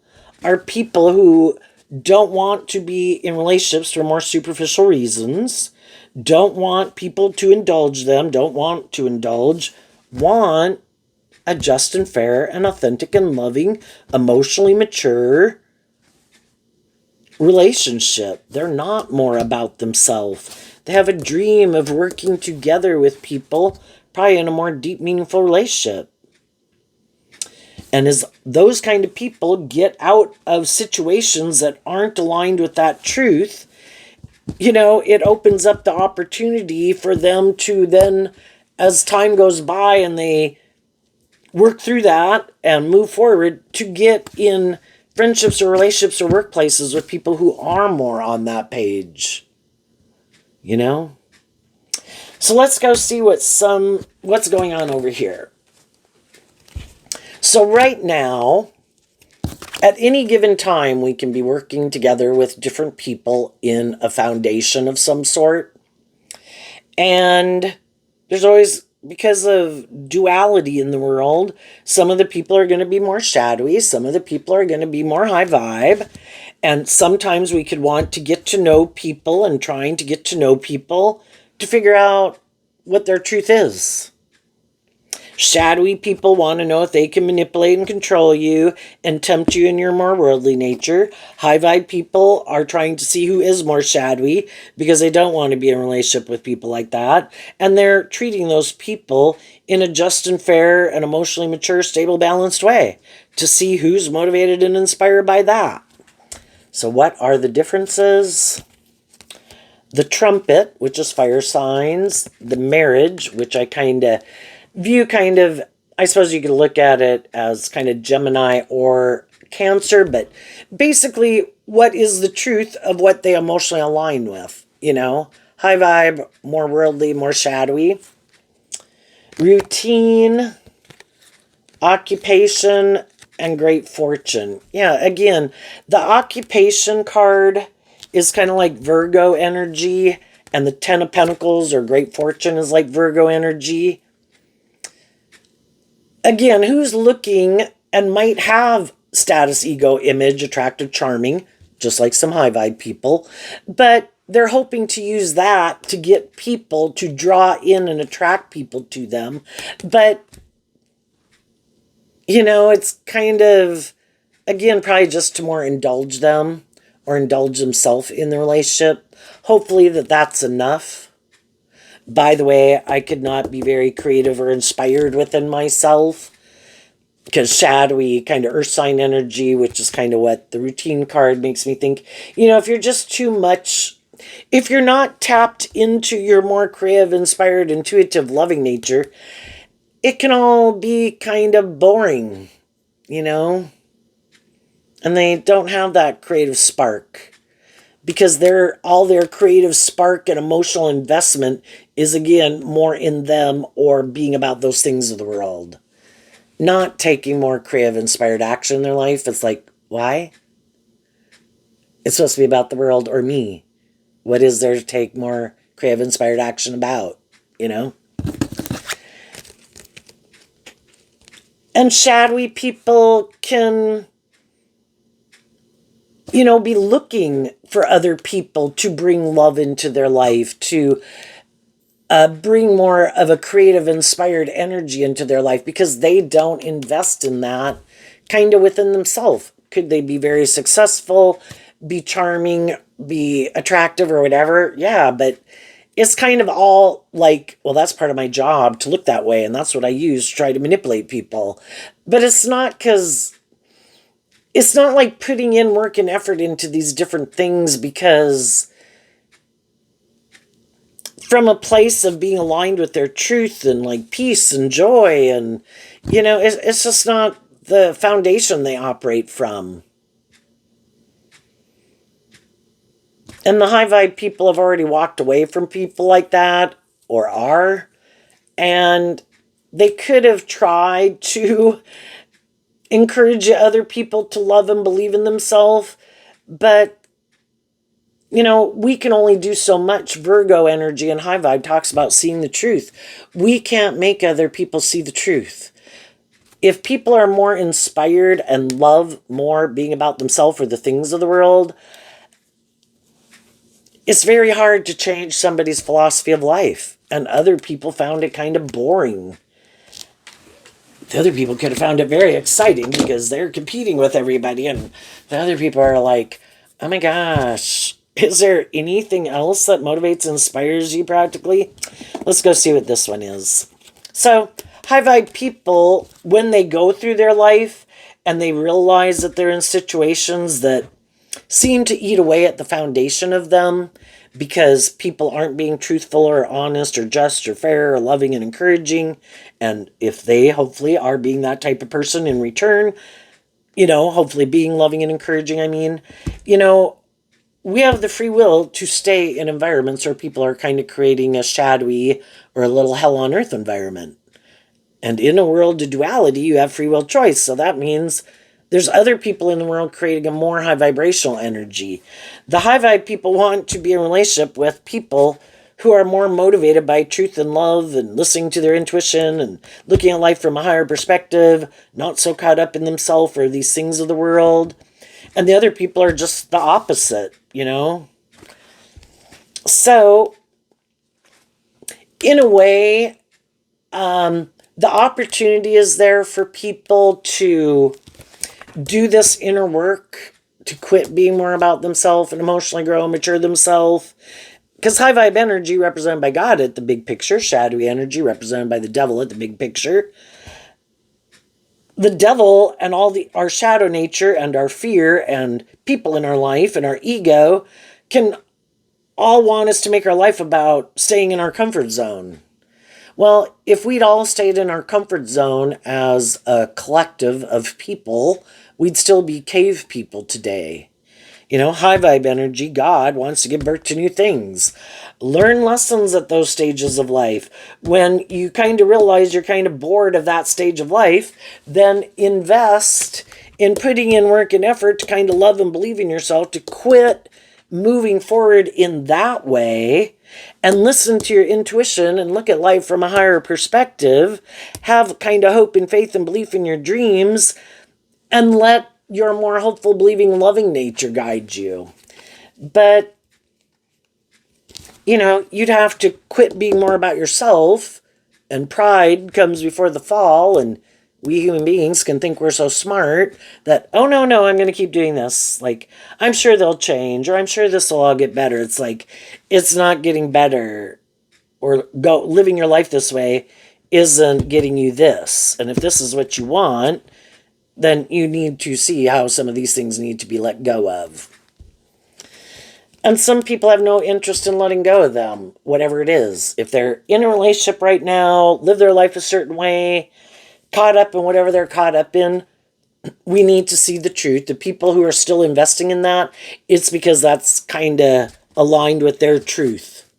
are people who don't want to be in relationships for more superficial reasons, don't want people to indulge them, don't want to indulge, want a just and fair and authentic and loving, emotionally mature relationship. They're not more about themselves. They have a dream of working together with people, probably in a more deep, meaningful relationship. And as those kind of people get out of situations that aren't aligned with that truth, it opens up the opportunity for them to then, as time goes by and they work through that and move forward, to get in friendships or relationships or workplaces with people who are more on that page. So let's go see what's going on over here. So right now, at any given time, we can be working together with different people in a foundation of some sort. And there's always, because of duality in the world, some of the people are going to be more shadowy, some of the people are going to be more high vibe. And sometimes we could want to get to know people and trying to get to know people to figure out what their truth is. Shadowy people want to know if they can manipulate and control you and tempt you in your more worldly nature. High vibe people are trying to see who is more shadowy because they don't want to be in a relationship with people like that. And they're treating those people in a just and fair and emotionally mature, stable, balanced way to see who's motivated and inspired by that. So what are the differences? The trumpet, which is fire signs. The marriage, which I view I suppose you could look at it as kind of Gemini or Cancer, but basically, what is the truth of what they emotionally align with? High vibe, more worldly, more shadowy. Routine, occupation, and great fortune. Yeah, again, the occupation card is kind of like Virgo energy, and the Ten of Pentacles or great fortune is like Virgo energy. Again, who's looking and might have status, ego, image, attractive, charming, just like some high vibe people, but they're hoping to use that to get people to draw in and attract people to them. But, it's kind of, again, probably just to more indulge them or indulge themselves in the relationship. Hopefully that's enough. By the way, I could not be very creative or inspired within myself because shadowy kind of earth sign energy, which is kind of what the routine card makes me think. If you're just too much, if you're not tapped into your more creative, inspired, intuitive, loving nature, it can all be kind of boring, and they don't have that creative spark. Because all their creative spark and emotional investment is, again, more in them or being about those things of the world. Not taking more creative, inspired action in their life. It's like, why? It's supposed to be about the world or me. What is there to take more creative, inspired action about? And shadowy people can be looking for other people to bring love into their life, to bring more of a creative, inspired energy into their life because they don't invest in that kind of within themselves. Could they be very successful, be charming, be attractive or whatever? Yeah, but it's kind of all like, well, that's part of my job to look that way, and that's what I use to try to manipulate people. But it's not like putting in work and effort into these different things because from a place of being aligned with their truth and like peace and joy and, it's just not the foundation they operate from. And the high vibe people have already walked away from people like that or are, and they could have tried to encourage other people to love and believe in themselves. But, we can only do so much. Virgo energy and high vibe talks about seeing the truth. We can't make other people see the truth. If people are more inspired and love more being about themselves or the things of the world, it's very hard to change somebody's philosophy of life. And other people found it kind of boring. The other people could have found it very exciting because they're competing with everybody. And the other people are like, oh my gosh, is there anything else that motivates and inspires you practically? Let's go see what this one is. So, high vibe people, when they go through their life and they realize that they're in situations that seem to eat away at the foundation of them because people aren't being truthful or honest or just or fair or loving and encouraging. And if they hopefully are being that type of person in return, hopefully being loving and encouraging, we have the free will to stay in environments where people are kind of creating a shadowy or a little hell on earth environment. And in a world of duality, you have free will choice. So that means there's other people in the world creating a more high vibrational energy. The high vibe people want to be in a relationship with people who are more motivated by truth and love and listening to their intuition and looking at life from a higher perspective, not so caught up in themselves or these things of the world. And the other people are just the opposite, So, in a way, the opportunity is there for people to do this inner work, to quit being more about themselves and emotionally grow and mature themselves. Because high vibe energy represented by God at the big picture, shadowy energy represented by the devil at the big picture. The devil and our shadow nature and our fear and people in our life and our ego can all want us to make our life about staying in our comfort zone. Well, if we'd all stayed in our comfort zone as a collective of people, we'd still be cave people today. High vibe energy, God wants to give birth to new things. Learn lessons at those stages of life. When you kind of realize you're kind of bored of that stage of life, then invest in putting in work and effort to kind of love and believe in yourself, to quit moving forward in that way and listen to your intuition and look at life from a higher perspective. Have kind of hope and faith and belief in your dreams and let your more hopeful, believing, loving nature guide you. But, you'd have to quit being more about yourself, and pride comes before the fall, and we human beings can think we're so smart that, oh, no, I'm going to keep doing this. Like, I'm sure they'll change, or I'm sure this will all get better. It's like, it's not getting better, or living your life this way isn't getting you this. And if this is what you want, then you need to see how some of these things need to be let go of. And some people have no interest in letting go of them, whatever it is. If they're in a relationship right now, live their life a certain way, caught up in whatever they're caught up in, we need to see the truth. The people who are still investing in that, it's because that's kind of aligned with their truth.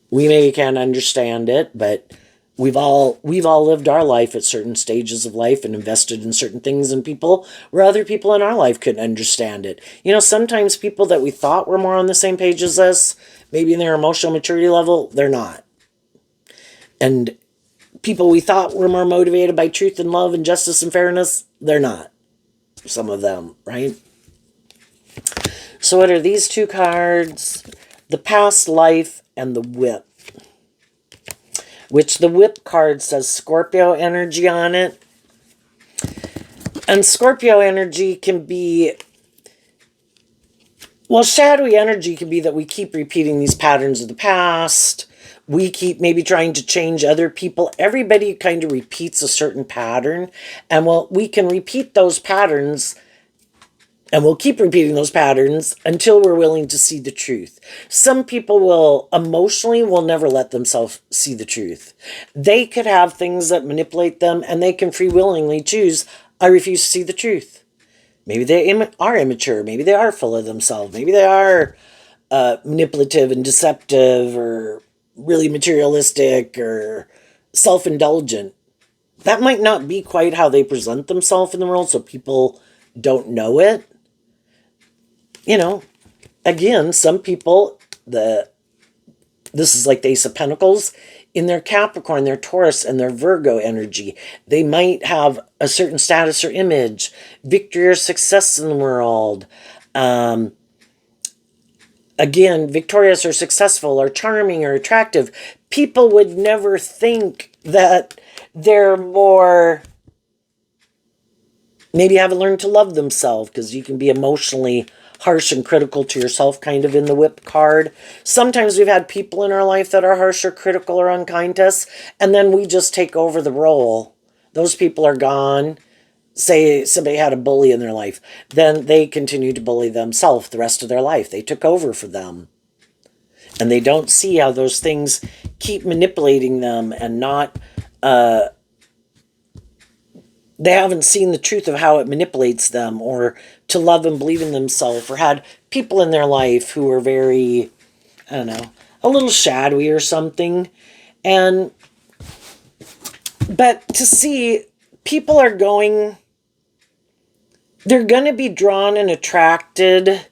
We maybe can't understand it, but we've all lived our life at certain stages of life and invested in certain things and people where other people in our life couldn't understand it. Sometimes people that we thought were more on the same page as us, maybe in their emotional maturity level, they're not. And people we thought were more motivated by truth and love and justice and fairness, they're not. Some of them, right? So what are these two cards? The past life and the whip. Which the whip card says Scorpio energy on it. And Scorpio energy can be, shadowy energy can be that we keep repeating these patterns of the past. We keep maybe trying to change other people. Everybody kind of repeats a certain pattern. And we can repeat those patterns, and we'll keep repeating those patterns until we're willing to see the truth. Some people will never let themselves see the truth. They could have things that manipulate them, and they can free willingly choose, I refuse to see the truth. Maybe they are immature. Maybe they are full of themselves. Maybe they are manipulative and deceptive or really materialistic or self-indulgent. that might not be quite how they present themselves in the world, so people don't know it. You know, again, some people, this is like the Ace of Pentacles, in their Capricorn, their Taurus, and their Virgo energy, they might have a certain status or image, victory or success in the world. Again, victorious or successful or charming or attractive. People would never think that they're more, maybe haven't learned to love themselves, because you can be emotionally harsh and critical to yourself, kind of in the Whip card. Sometimes we've had people in our life that are harsh or critical or unkind to us, and then we just take over the role. Those people are gone. Say somebody had a bully in their life, then they continue to bully themselves the rest of their life. They took over for them. And they don't see how those things keep manipulating them and not, they haven't seen the truth of how it manipulates them, or to love and believe in themselves, or had people in their life who were very, I don't know, a little shadowy or something. But to see people are going, they're going to be drawn and attracted.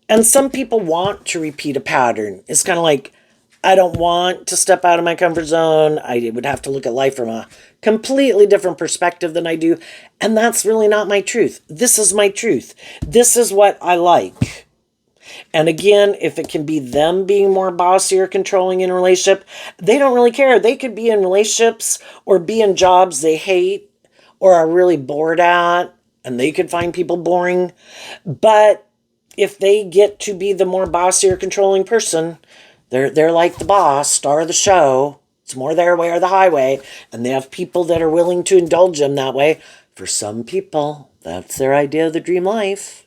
And some people want to repeat a pattern. It's kind of like, I don't want to step out of my comfort zone. I would have to look at life from a completely different perspective than I do. And that's really not my truth. This is my truth. This is what I like. And again, if it can be them being more bossy or controlling in a relationship, they don't really care. They could be in relationships or be in jobs they hate or are really bored at, and they could find people boring. But if they get to be the more bossy or controlling person, they're like the boss, star of the show. It's more their way or the highway. And they have people that are willing to indulge them that way. For some people, that's their idea of the dream life.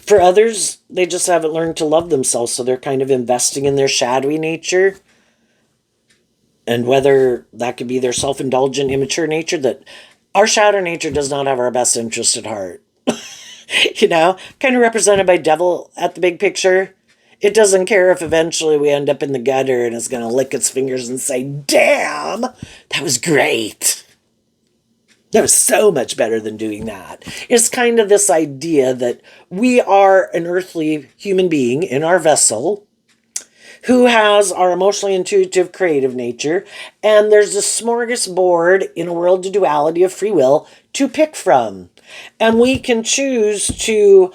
For others, they just haven't learned to love themselves, so they're kind of investing in their shadowy nature. And whether that could be their self-indulgent, immature nature, that our shadow nature does not have our best interest at heart. You know, kind of represented by devil at the big picture. It doesn't care if eventually we end up in the gutter and it's going to lick its fingers and say, damn, that was great. That was so much better than doing that. It's kind of this idea that we are an earthly human being in our vessel who has our emotionally intuitive, creative nature, and there's a smorgasbord in a world of duality of free will to pick from. And we can choose to,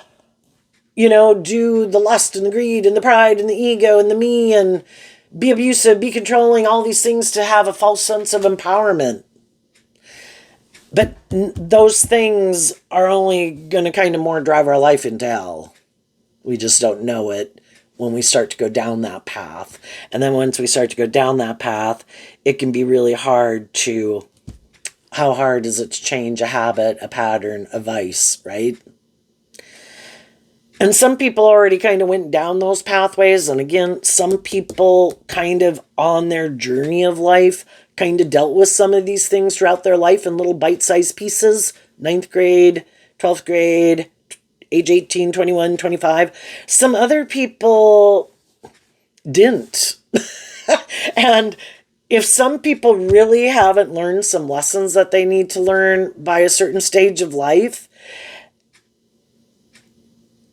you know, do the lust and the greed and the pride and the ego and the me and be abusive, be controlling, all these things to have a false sense of empowerment. But those things are only going to kind of more drive our life into hell. We just don't know it when we start to go down that path. And then once we start to go down that path, it can be really hard to, how hard is it to change a habit, a pattern, a vice, right? And some people already kind of went down those pathways. And again, some people kind of on their journey of life kind of dealt with some of these things throughout their life in little bite-sized pieces. 9th grade, 12th grade, age 18, 21, 25. Some other people didn't. And if some people really haven't learned some lessons that they need to learn by a certain stage of life,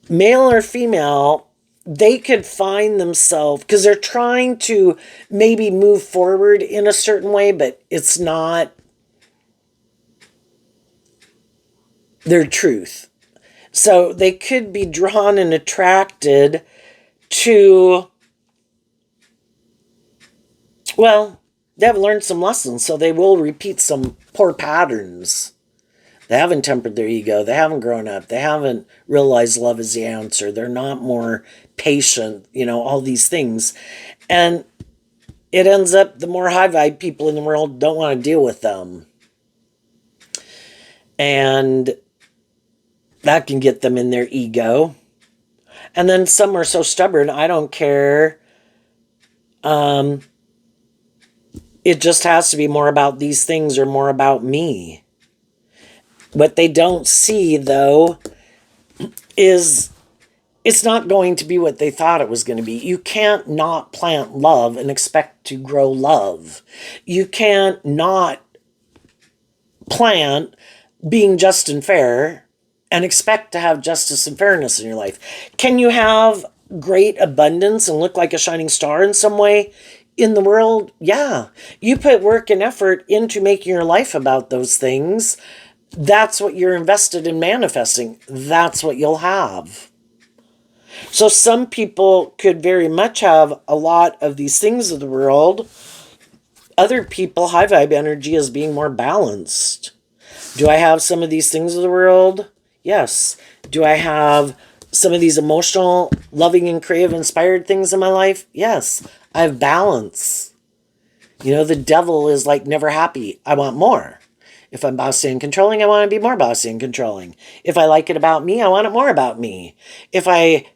male or female, they could find themselves, because they're trying to maybe move forward in a certain way, but it's not their truth. So they could be drawn and attracted to, well, they have learned some lessons, so they will repeat some poor patterns. They haven't tempered their ego. They haven't grown up. They haven't realized love is the answer. They're not more patient, you know, all these things. And it ends up the more high vibe people in the world don't want to deal with them. And that can get them in their ego. And then some are so stubborn, I don't care. It just has to be more about these things or more about me. What they don't see, though, is it's not going to be what they thought it was going to be. You can't not plant love and expect to grow love. You can't not plant being just and fair and expect to have justice and fairness in your life. Can you have great abundance and look like a shining star in some way in the world? Yeah. You put work and effort into making your life about those things. That's what you're invested in manifesting. That's what you'll have. So some people could very much have a lot of these things of the world. Other people, high vibe energy is being more balanced. Do I have some of these things of the world? Yes. Do I have some of these emotional, loving, and creative, inspired things in my life? Yes. I have balance. You know, the devil is like never happy. I want more. If I'm bossy and controlling, I want to be more bossy and controlling. If I like it about me, I want it more about me. If I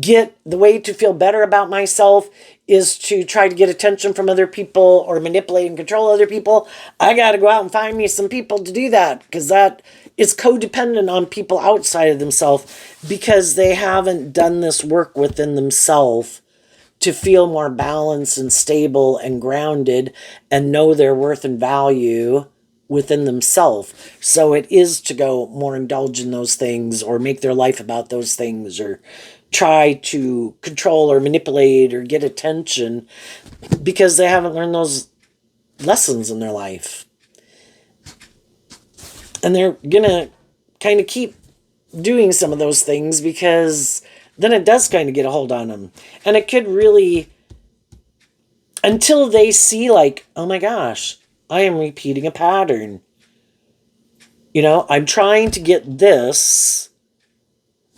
get the way to feel better about myself is to try to get attention from other people or manipulate and control other people, I got to go out and find me some people to do that, because that is codependent on people outside of themselves, because they haven't done this work within themselves to feel more balanced and stable and grounded and know their worth and value within themselves. So it is to go more indulge in those things or make their life about those things or try to control or manipulate or get attention, because they haven't learned those lessons in their life. And they're going to kind of keep doing some of those things, because then it does kind of get a hold on them. And it could really, until they see like, oh my gosh, I am repeating a pattern. You know, I'm trying to get this,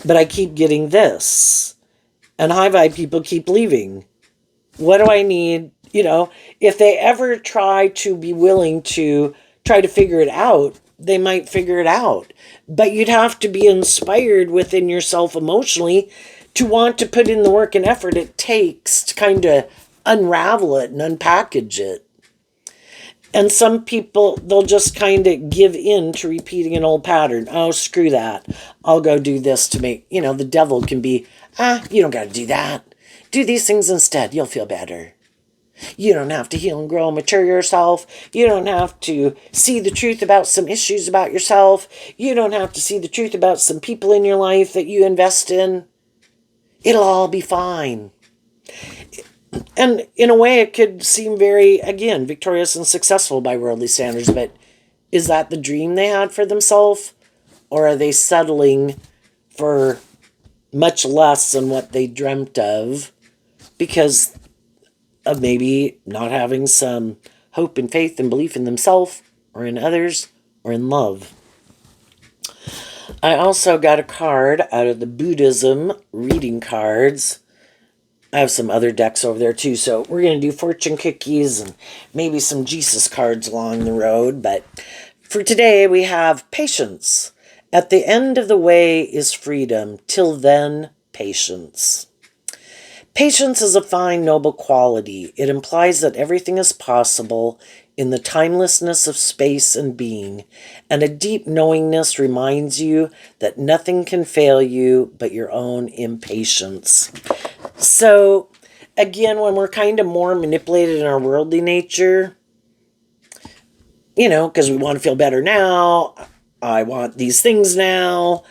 but I keep getting this. And high vibe people keep leaving. What do I need? You know, if they ever try to be willing to try to figure it out, they might figure it out. But you'd have to be inspired within yourself emotionally to want to put in the work and effort it takes to kind of unravel it and unpackage it. And some people, they'll just kind of give in to repeating an old pattern. Oh, screw that. I'll go do this to make, you know, the devil can be, you don't got to do that. Do these things instead. You'll feel better. You don't have to heal and grow and mature yourself. You don't have to see the truth about some issues about yourself. You don't have to see the truth about some people in your life that you invest in. It'll all be fine. And in a way, it could seem very, again, victorious and successful by worldly standards, but is that the dream they had for themselves? Or are they settling for much less than what they dreamt of because of maybe not having some hope and faith and belief in themselves or in others or in love? I also got a card out of the Buddhism reading cards. I have some other decks over there too, so we're going to do fortune cookies and maybe some Jesus cards along the road. But for today, we have patience. At the end of the way is freedom. Till then, patience. Patience is a fine, noble quality. It implies that everything is possible in the timelessness of space and being, and a deep knowingness reminds you that nothing can fail you but your own impatience. So, again, when we're kind of more manipulated in our worldly nature, you know, because we want to feel better now, I want these things now,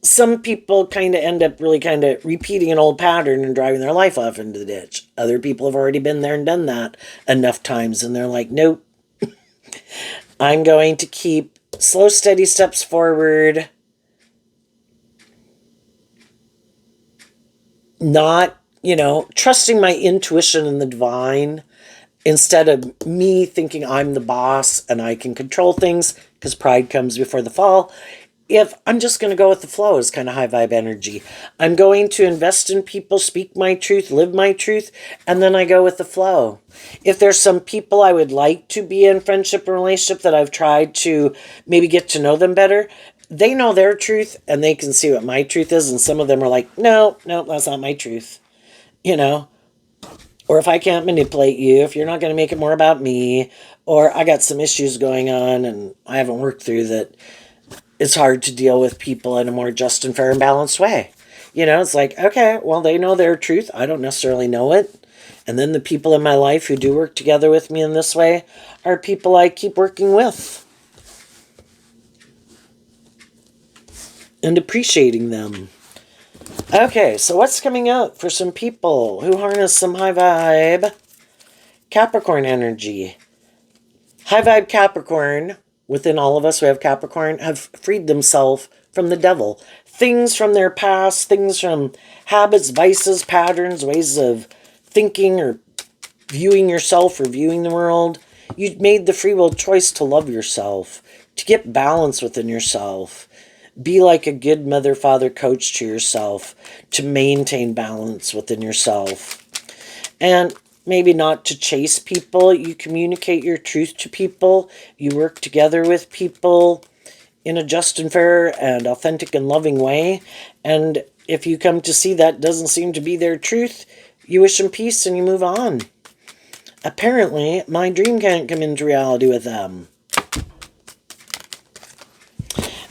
some people kind of end up really kind of repeating an old pattern and driving their life off into the ditch. Other people have already been there and done that enough times, and they're like, nope, I'm going to keep slow, steady steps forward, not, you know, trusting my intuition in the divine instead of me thinking I'm the boss and I can control things, because pride comes before the fall. If I'm just going to go with the flow, is kind of high vibe energy. I'm going to invest in people, speak my truth, live my truth, and then I go with the flow. If there's some people I would like to be in friendship or relationship that I've tried to maybe get to know them better, they know their truth and they can see what my truth is. And some of them are like, no, that's not my truth. You know, or if I can't manipulate you, if you're not going to make it more about me, or I got some issues going on and I haven't worked through that, it's hard to deal with people in a more just and fair and balanced way. You know, it's like, okay, well, they know their truth. I don't necessarily know it. And then the people in my life who do work together with me in this way are people I keep working with and appreciating them. Okay, so what's coming up for some people who harness some high vibe Capricorn energy? High vibe Capricorn, within all of us who have Capricorn, have freed themselves from the devil. Things from their past, things from habits, vices, patterns, ways of thinking or viewing yourself or viewing the world. You made the free will choice to love yourself, to get balance within yourself. Be like a good mother, father, coach to yourself, to maintain balance within yourself. And maybe not to chase people. You communicate your truth to people. You work together with people in a just and fair and authentic and loving way. And if you come to see that doesn't seem to be their truth, you wish them peace and you move on. Apparently, my dream can't come into reality with them.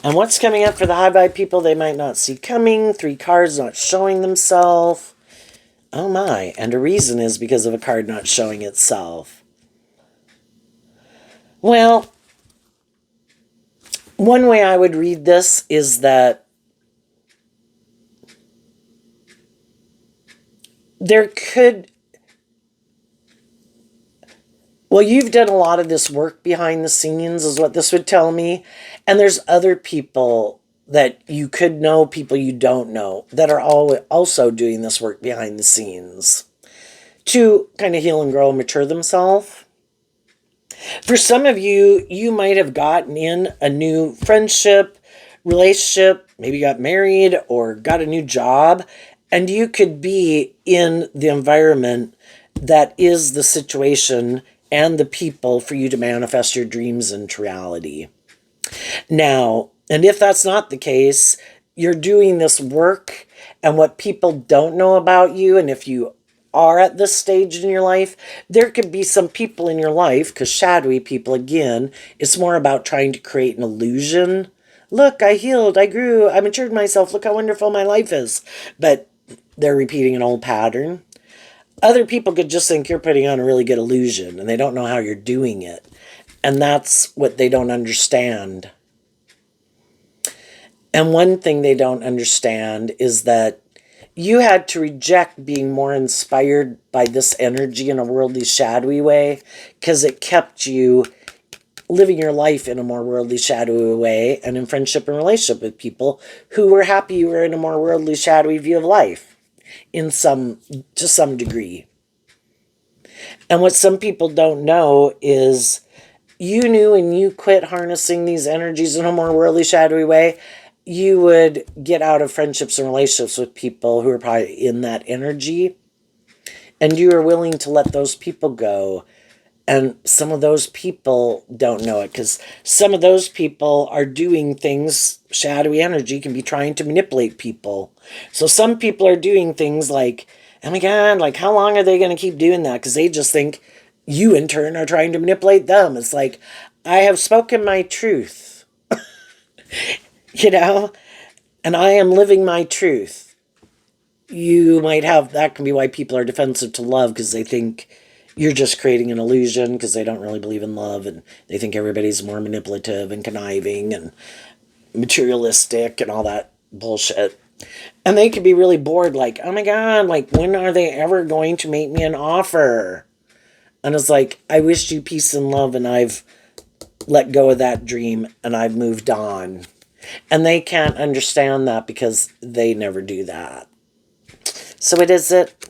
And what's coming up for the high vibe people they might not see coming? 3 cards not showing themselves. Oh my, and a reason is because of a card not showing itself. Well, one way I would read this is that there could... Well, you've done a lot of this work behind the scenes is what this would tell me. And there's other people that you could know, people you don't know, that are also doing this work behind the scenes to kind of heal and grow and mature themselves. For some of you, you might have gotten in a new friendship, relationship, maybe got married or got a new job, and you could be in the environment that is the situation and the people for you to manifest your dreams into reality. Now, and if that's not the case, you're doing this work, and what people don't know about you, and if you are at this stage in your life, there could be some people in your life, because shadowy people, again, it's more about trying to create an illusion. Look, I healed, I grew, I matured myself, look how wonderful my life is. But they're repeating an old pattern. Other people could just think you're putting on a really good illusion, and they don't know how you're doing it. And that's what they don't understand. And one thing they don't understand is that you had to reject being more inspired by this energy in a worldly, shadowy way, because it kept you living your life in a more worldly, shadowy way, and in friendship and relationship with people who were happy you were in a more worldly, shadowy view of life, to some degree. And what some people don't know is you knew when you quit harnessing these energies in a more worldly, shadowy way, you would get out of friendships and relationships with people who are probably in that energy. And you are willing to let those people go. And some of those people don't know it, because some of those people are doing things, shadowy energy can be trying to manipulate people. So some people are doing things like, oh my God, like how long are they going to keep doing that? Because they just think you in turn are trying to manipulate them. It's like, I have spoken my truth, you know, and I am living my truth. You might have, that can be why people are defensive to love, because they think you're just creating an illusion, because they don't really believe in love, and they think everybody's more manipulative and conniving and materialistic and all that bullshit. And they could be really bored, like, oh my God, like, when are they ever going to make me an offer? And it's like, I wished you peace and love, and I've let go of that dream, and I've moved on. And they can't understand that because they never do that. So what is it?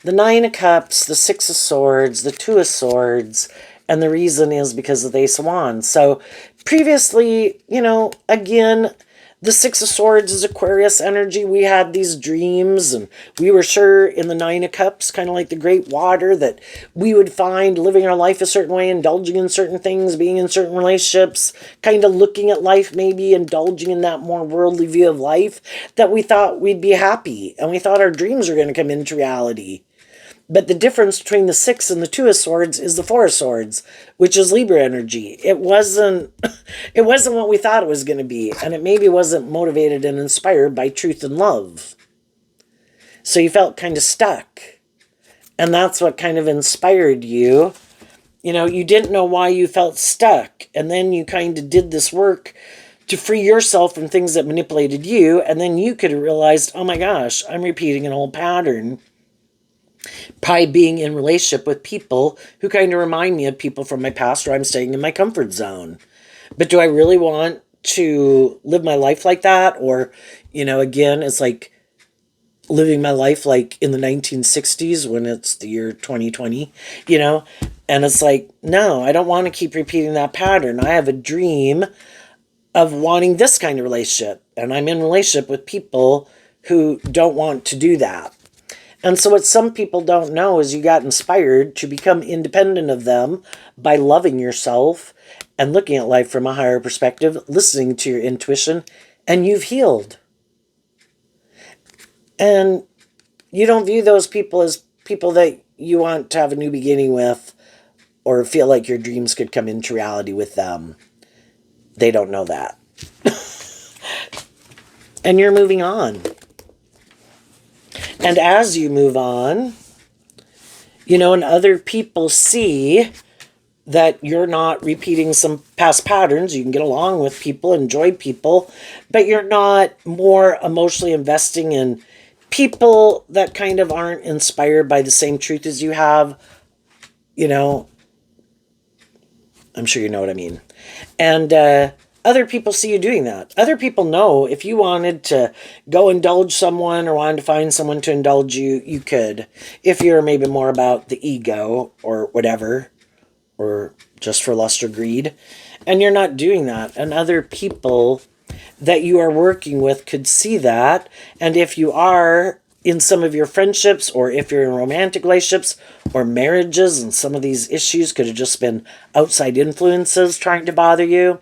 The 9 of Cups, the 6 of Swords, the 2 of Swords, and the reason is because of the Ace of Wands. So previously, you know, again, the 6 of Swords is Aquarius energy. We had these dreams, and we were sure in the 9 of Cups, kind of like the great water, that we would find living our life a certain way, indulging in certain things, being in certain relationships, kind of looking at life, maybe indulging in that more worldly view of life, that we thought we'd be happy, and we thought our dreams were going to come into reality. But the difference between the 6 and the 2 of Swords is the 4 of Swords, which is Libra energy. It wasn't what we thought it was going to be, and it maybe wasn't motivated and inspired by truth and love. So you felt kind of stuck. And that's what kind of inspired you. You know, you didn't know why you felt stuck. And then you kind of did this work to free yourself from things that manipulated you. And then you could have realized, oh my gosh, I'm repeating an old pattern. By being in relationship with people who kind of remind me of people from my past, or I'm staying in my comfort zone. But do I really want to live my life like that? Or, you know, again, it's like living my life like in the 1960s when it's the year 2020, you know? And it's like, no, I don't want to keep repeating that pattern. I have a dream of wanting this kind of relationship. And I'm in relationship with people who don't want to do that. And so what some people don't know is you got inspired to become independent of them by loving yourself and looking at life from a higher perspective, listening to your intuition, and you've healed. And you don't view those people as people that you want to have a new beginning with or feel like your dreams could come into reality with them. They don't know that. And you're moving on. And as you move on, you know, and other people see that you're not repeating some past patterns. You can get along with people, enjoy people, but you're not more emotionally investing in people that kind of aren't inspired by the same truth as you have. You know, I'm sure you know what I mean. And other people see you doing that. Other people know if you wanted to go indulge someone or wanted to find someone to indulge you, you could. If you're maybe more about the ego or whatever, or just for lust or greed. And you're not doing that. And other people that you are working with could see that. And if you are in some of your friendships, or if you're in romantic relationships or marriages, and some of these issues could have just been outside influences trying to bother you,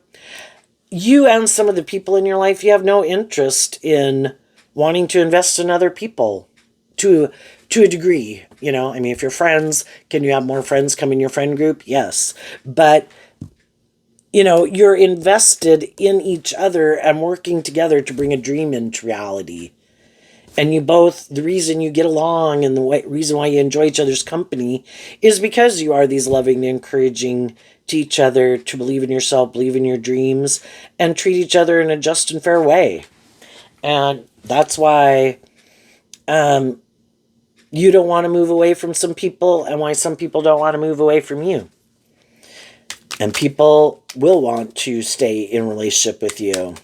you and some of the people in your life, you have no interest in wanting to invest in other people to a degree. You know, I mean, if you're friends, can you have more friends come in your friend group? Yes. But, you know, you're invested in each other and working together to bring a dream into reality. And you both, the reason you get along and the reason why you enjoy each other's company is because you are these loving, encouraging to each other to believe in yourself, believe in your dreams, and treat each other in a just and fair way. And that's why you don't want to move away from some people, and why some people don't want to move away from you. And people will want to stay in relationship with you.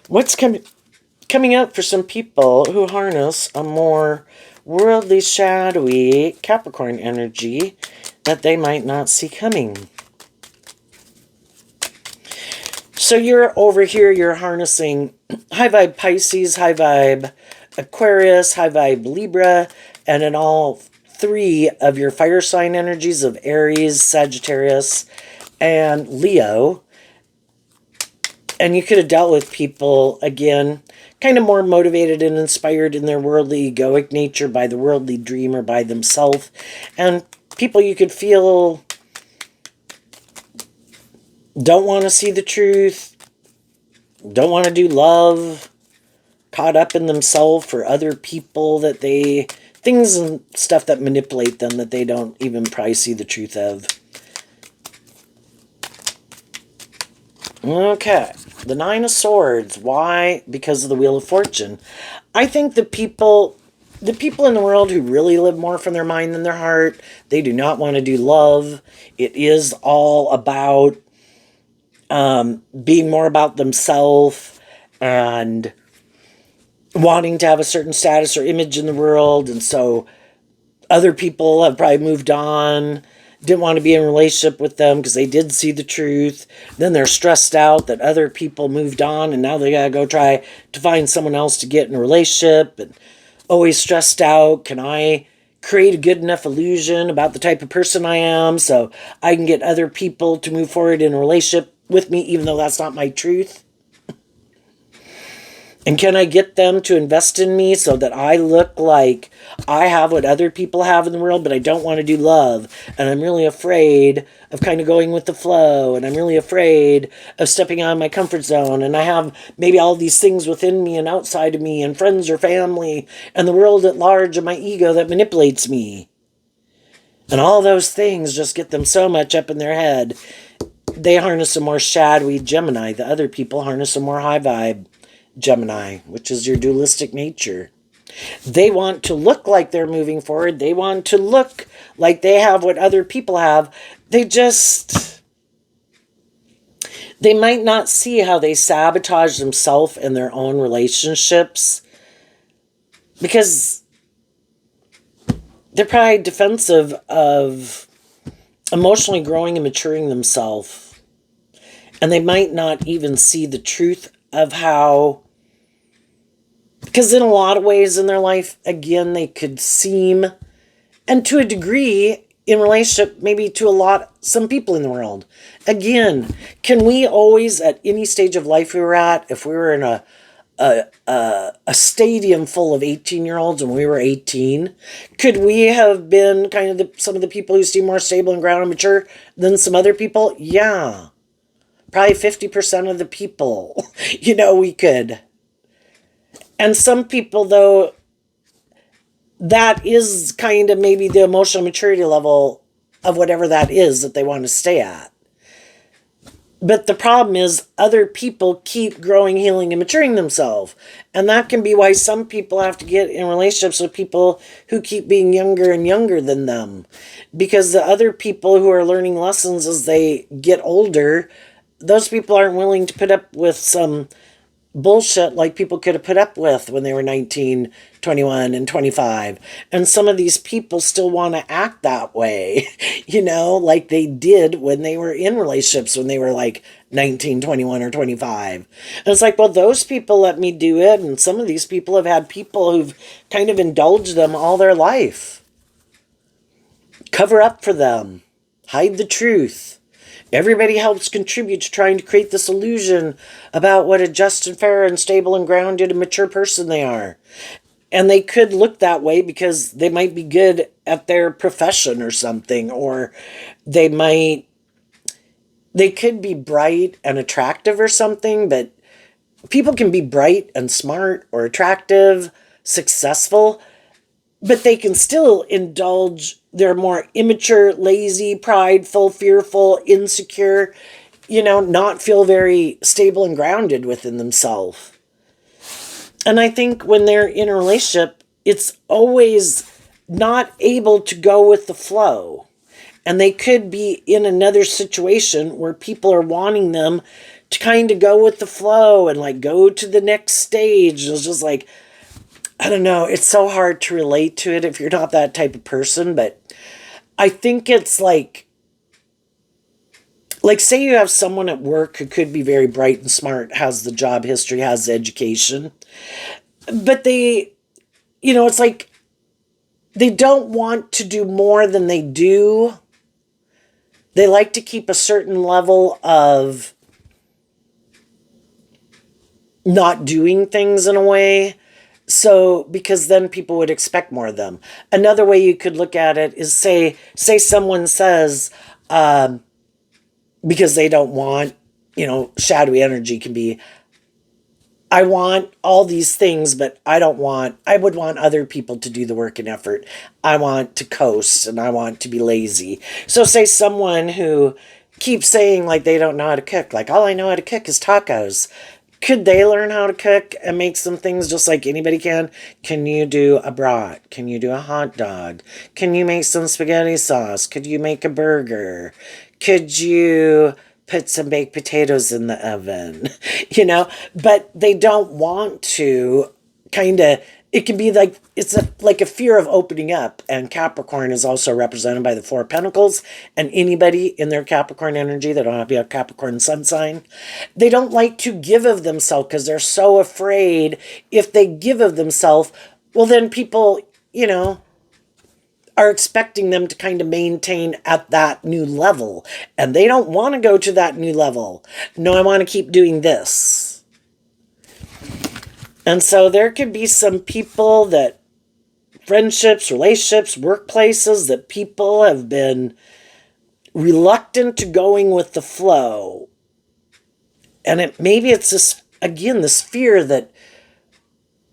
What's coming up for some people who harness a more worldly, shadowy Capricorn energy that they might not see coming? So you're over here, you're harnessing high vibe Pisces, high vibe Aquarius, high vibe Libra, and in all three of your fire sign energies of Aries, Sagittarius, and Leo. And you could have dealt with people, again, kind of more motivated and inspired in their worldly, egoic nature by the worldly dream or by themselves. And people you could feel don't want to see the truth, don't want to do love, caught up in themselves for other people that they, things and stuff that manipulate them that they don't even probably see the truth of. Okay, the Nine of Swords. Why? Because of the Wheel of Fortune. I think the people in the world who really live more from their mind than their heart, they do not want to do love. It is all about being more about themselves and wanting to have a certain status or image in the world. And so other people have probably moved on, didn't want to be in a relationship with them because they did see the truth. Then they're stressed out that other people moved on, and now they got to go try to find someone else to get in a relationship, and always stressed out. Can I create a good enough illusion about the type of person I am so I can get other people to move forward in a relationship with me, even though that's not my truth? And can I get them to invest in me so that I look like I have what other people have in the world, but I don't want to do love? And I'm really afraid of kind of going with the flow. And I'm really afraid of stepping out of my comfort zone. And I have maybe all these things within me and outside of me and friends or family and the world at large and my ego that manipulates me. And all those things just get them so much up in their head. They harness a more shadowy Gemini. The other people harness a more high vibe Gemini, which is your dualistic nature. They want to look like they're moving forward. They want to look like they have what other people have. They might not see how they sabotage themselves in their own relationships because they're probably defensive of emotionally growing and maturing themselves. And they might not even see the truth of how, because in a lot of ways in their life, again, they could seem, and to a degree, in relationship, maybe to some people in the world. Again, can we always, at any stage of life we were at, if we were in a stadium full of 18-year-olds and we were 18, could we have been kind of some of the people who seem more stable and grounded and mature than some other people? Yeah. Probably 50% of the people, we could. And some people, though, that is kind of maybe the emotional maturity level of whatever that is that they want to stay at. But the problem is other people keep growing, healing, and maturing themselves. And that can be why some people have to get in relationships with people who keep being younger and younger than them. Because the other people who are learning lessons as they get older, those people aren't willing to put up with some bullshit like people could have put up with when they were 19, 21, and 25. And some of these people still want to act that way, like they did when they were in relationships when they were like 19, 21, or 25. And it's like, well, those people let me do it. And some of these people have had people who've kind of indulged them all their life. Cover up for them. Hide the truth. Everybody helps contribute to trying to create this illusion about what a just and fair and stable and grounded and mature person they are. And they could look that way because they might be good at their profession or something, or they could be bright and attractive or something, but people can be bright and smart or attractive, successful, but they can still indulge their more immature, lazy, prideful, fearful, insecure, not feel very stable and grounded within themselves. And I think when they're in a relationship, it's always not able to go with the flow. And they could be in another situation where people are wanting them to kind of go with the flow and like go to the next stage. It's just like, I don't know. It's so hard to relate to it if you're not that type of person. But I think it's like say you have someone at work who could be very bright and smart, has the job history, has the education. But they, it's like they don't want to do more than they do. They like to keep a certain level of not doing things in a way. So, because then people would expect more of them. Another way you could look at it is say someone says, because they don't want, shadowy energy can be, I want all these things, but I would want other people to do the work and effort. I want to coast and I want to be lazy. So say someone who keeps saying like they don't know how to cook, like all I know how to cook is tacos. Could they learn how to cook and make some things just like anybody can? Can you do a brat? Can you do a hot dog? Can you make some spaghetti sauce? Could you make a burger? Could you put some baked potatoes in the oven? But they don't want to it can be like, like a fear of opening up. And Capricorn is also represented by the Four of Pentacles. And anybody in their Capricorn energy, they don't have to be a Capricorn sun sign, they don't like to give of themselves because they're so afraid if they give of themselves, well, then people, are expecting them to kind of maintain at that new level. And they don't want to go to that new level. No, I want to keep doing this. And so there could be some people that, friendships, relationships, workplaces, that people have been reluctant to going with the flow. And maybe it's this, again, this fear that,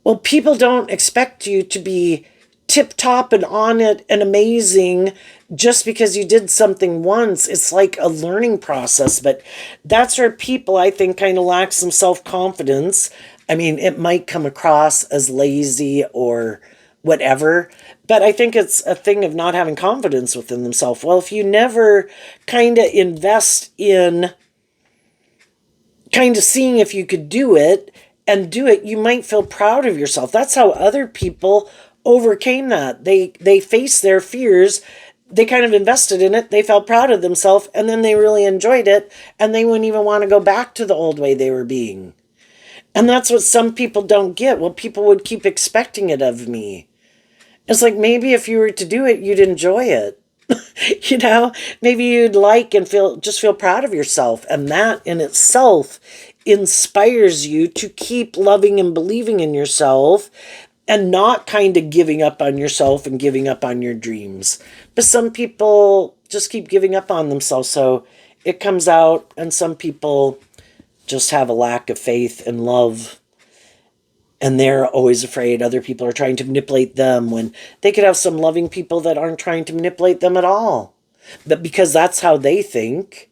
well, people don't expect you to be tip top and on it and amazing just because you did something once. It's like a learning process. But that's where people, I think, kind of lack some self confidence. I mean, it might come across as lazy or whatever, but I think it's a thing of not having confidence within themselves. Well, if you never kind of invest in kind of seeing if you could do it and do it, you might feel proud of yourself. That's how other people overcame that. They faced their fears, they kind of invested in it, they felt proud of themselves, and then they really enjoyed it, and they wouldn't even want to go back to the old way they were being. And that's what some people don't get. Well, people would keep expecting it of me. It's like, maybe if you were to do it, you'd enjoy it. You know, maybe you'd like and feel proud of yourself. And that in itself inspires you to keep loving and believing in yourself and not kind of giving up on yourself and giving up on your dreams. But some people just keep giving up on themselves. So it comes out, and some people just have a lack of faith and love. And they're always afraid other people are trying to manipulate them, when they could have some loving people that aren't trying to manipulate them at all. But because that's how they think,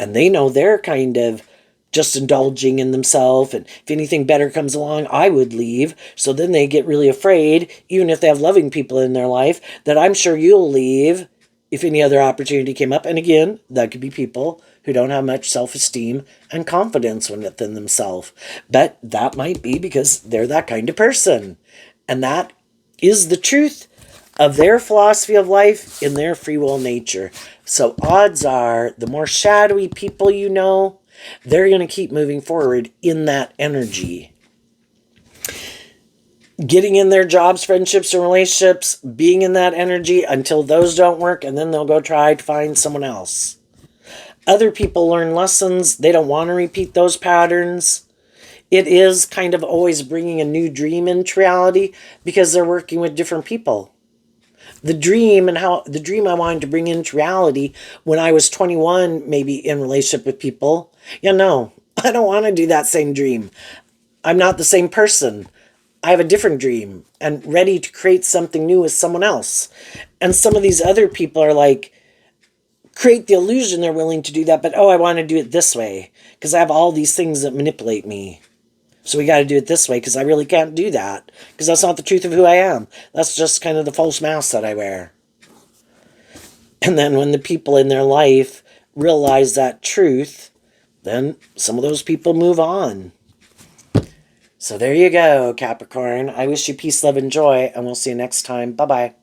and they know they're kind of just indulging in themselves, and if anything better comes along, I would leave. So then they get really afraid, even if they have loving people in their life, that I'm sure you'll leave if any other opportunity came up. And again, that could be people who don't have much self-esteem and confidence within themselves. But that might be because they're that kind of person. And that is the truth of their philosophy of life in their free will nature. So odds are, the more shadowy people you know, they're going to keep moving forward in that energy. Getting in their jobs, friendships, and relationships, being in that energy until those don't work, and then they'll go try to find someone else. Other people learn lessons. They don't want to repeat those patterns. It is kind of always bringing a new dream into reality because they're working with different people. The dream I wanted to bring into reality when I was 21, maybe in relationship with people. No, I don't want to do that same dream. I'm not the same person. I have a different dream and ready to create something new with someone else. And some of these other people are like, create the illusion they're willing to do that, but I want to do it this way because I have all these things that manipulate me. So we got to do it this way because I really can't do that because that's not the truth of who I am. That's just kind of the false mask that I wear. And then when the people in their life realize that truth, then some of those people move on. So there you go, Capricorn. I wish you peace, love, and joy, and we'll see you next time. Bye-bye.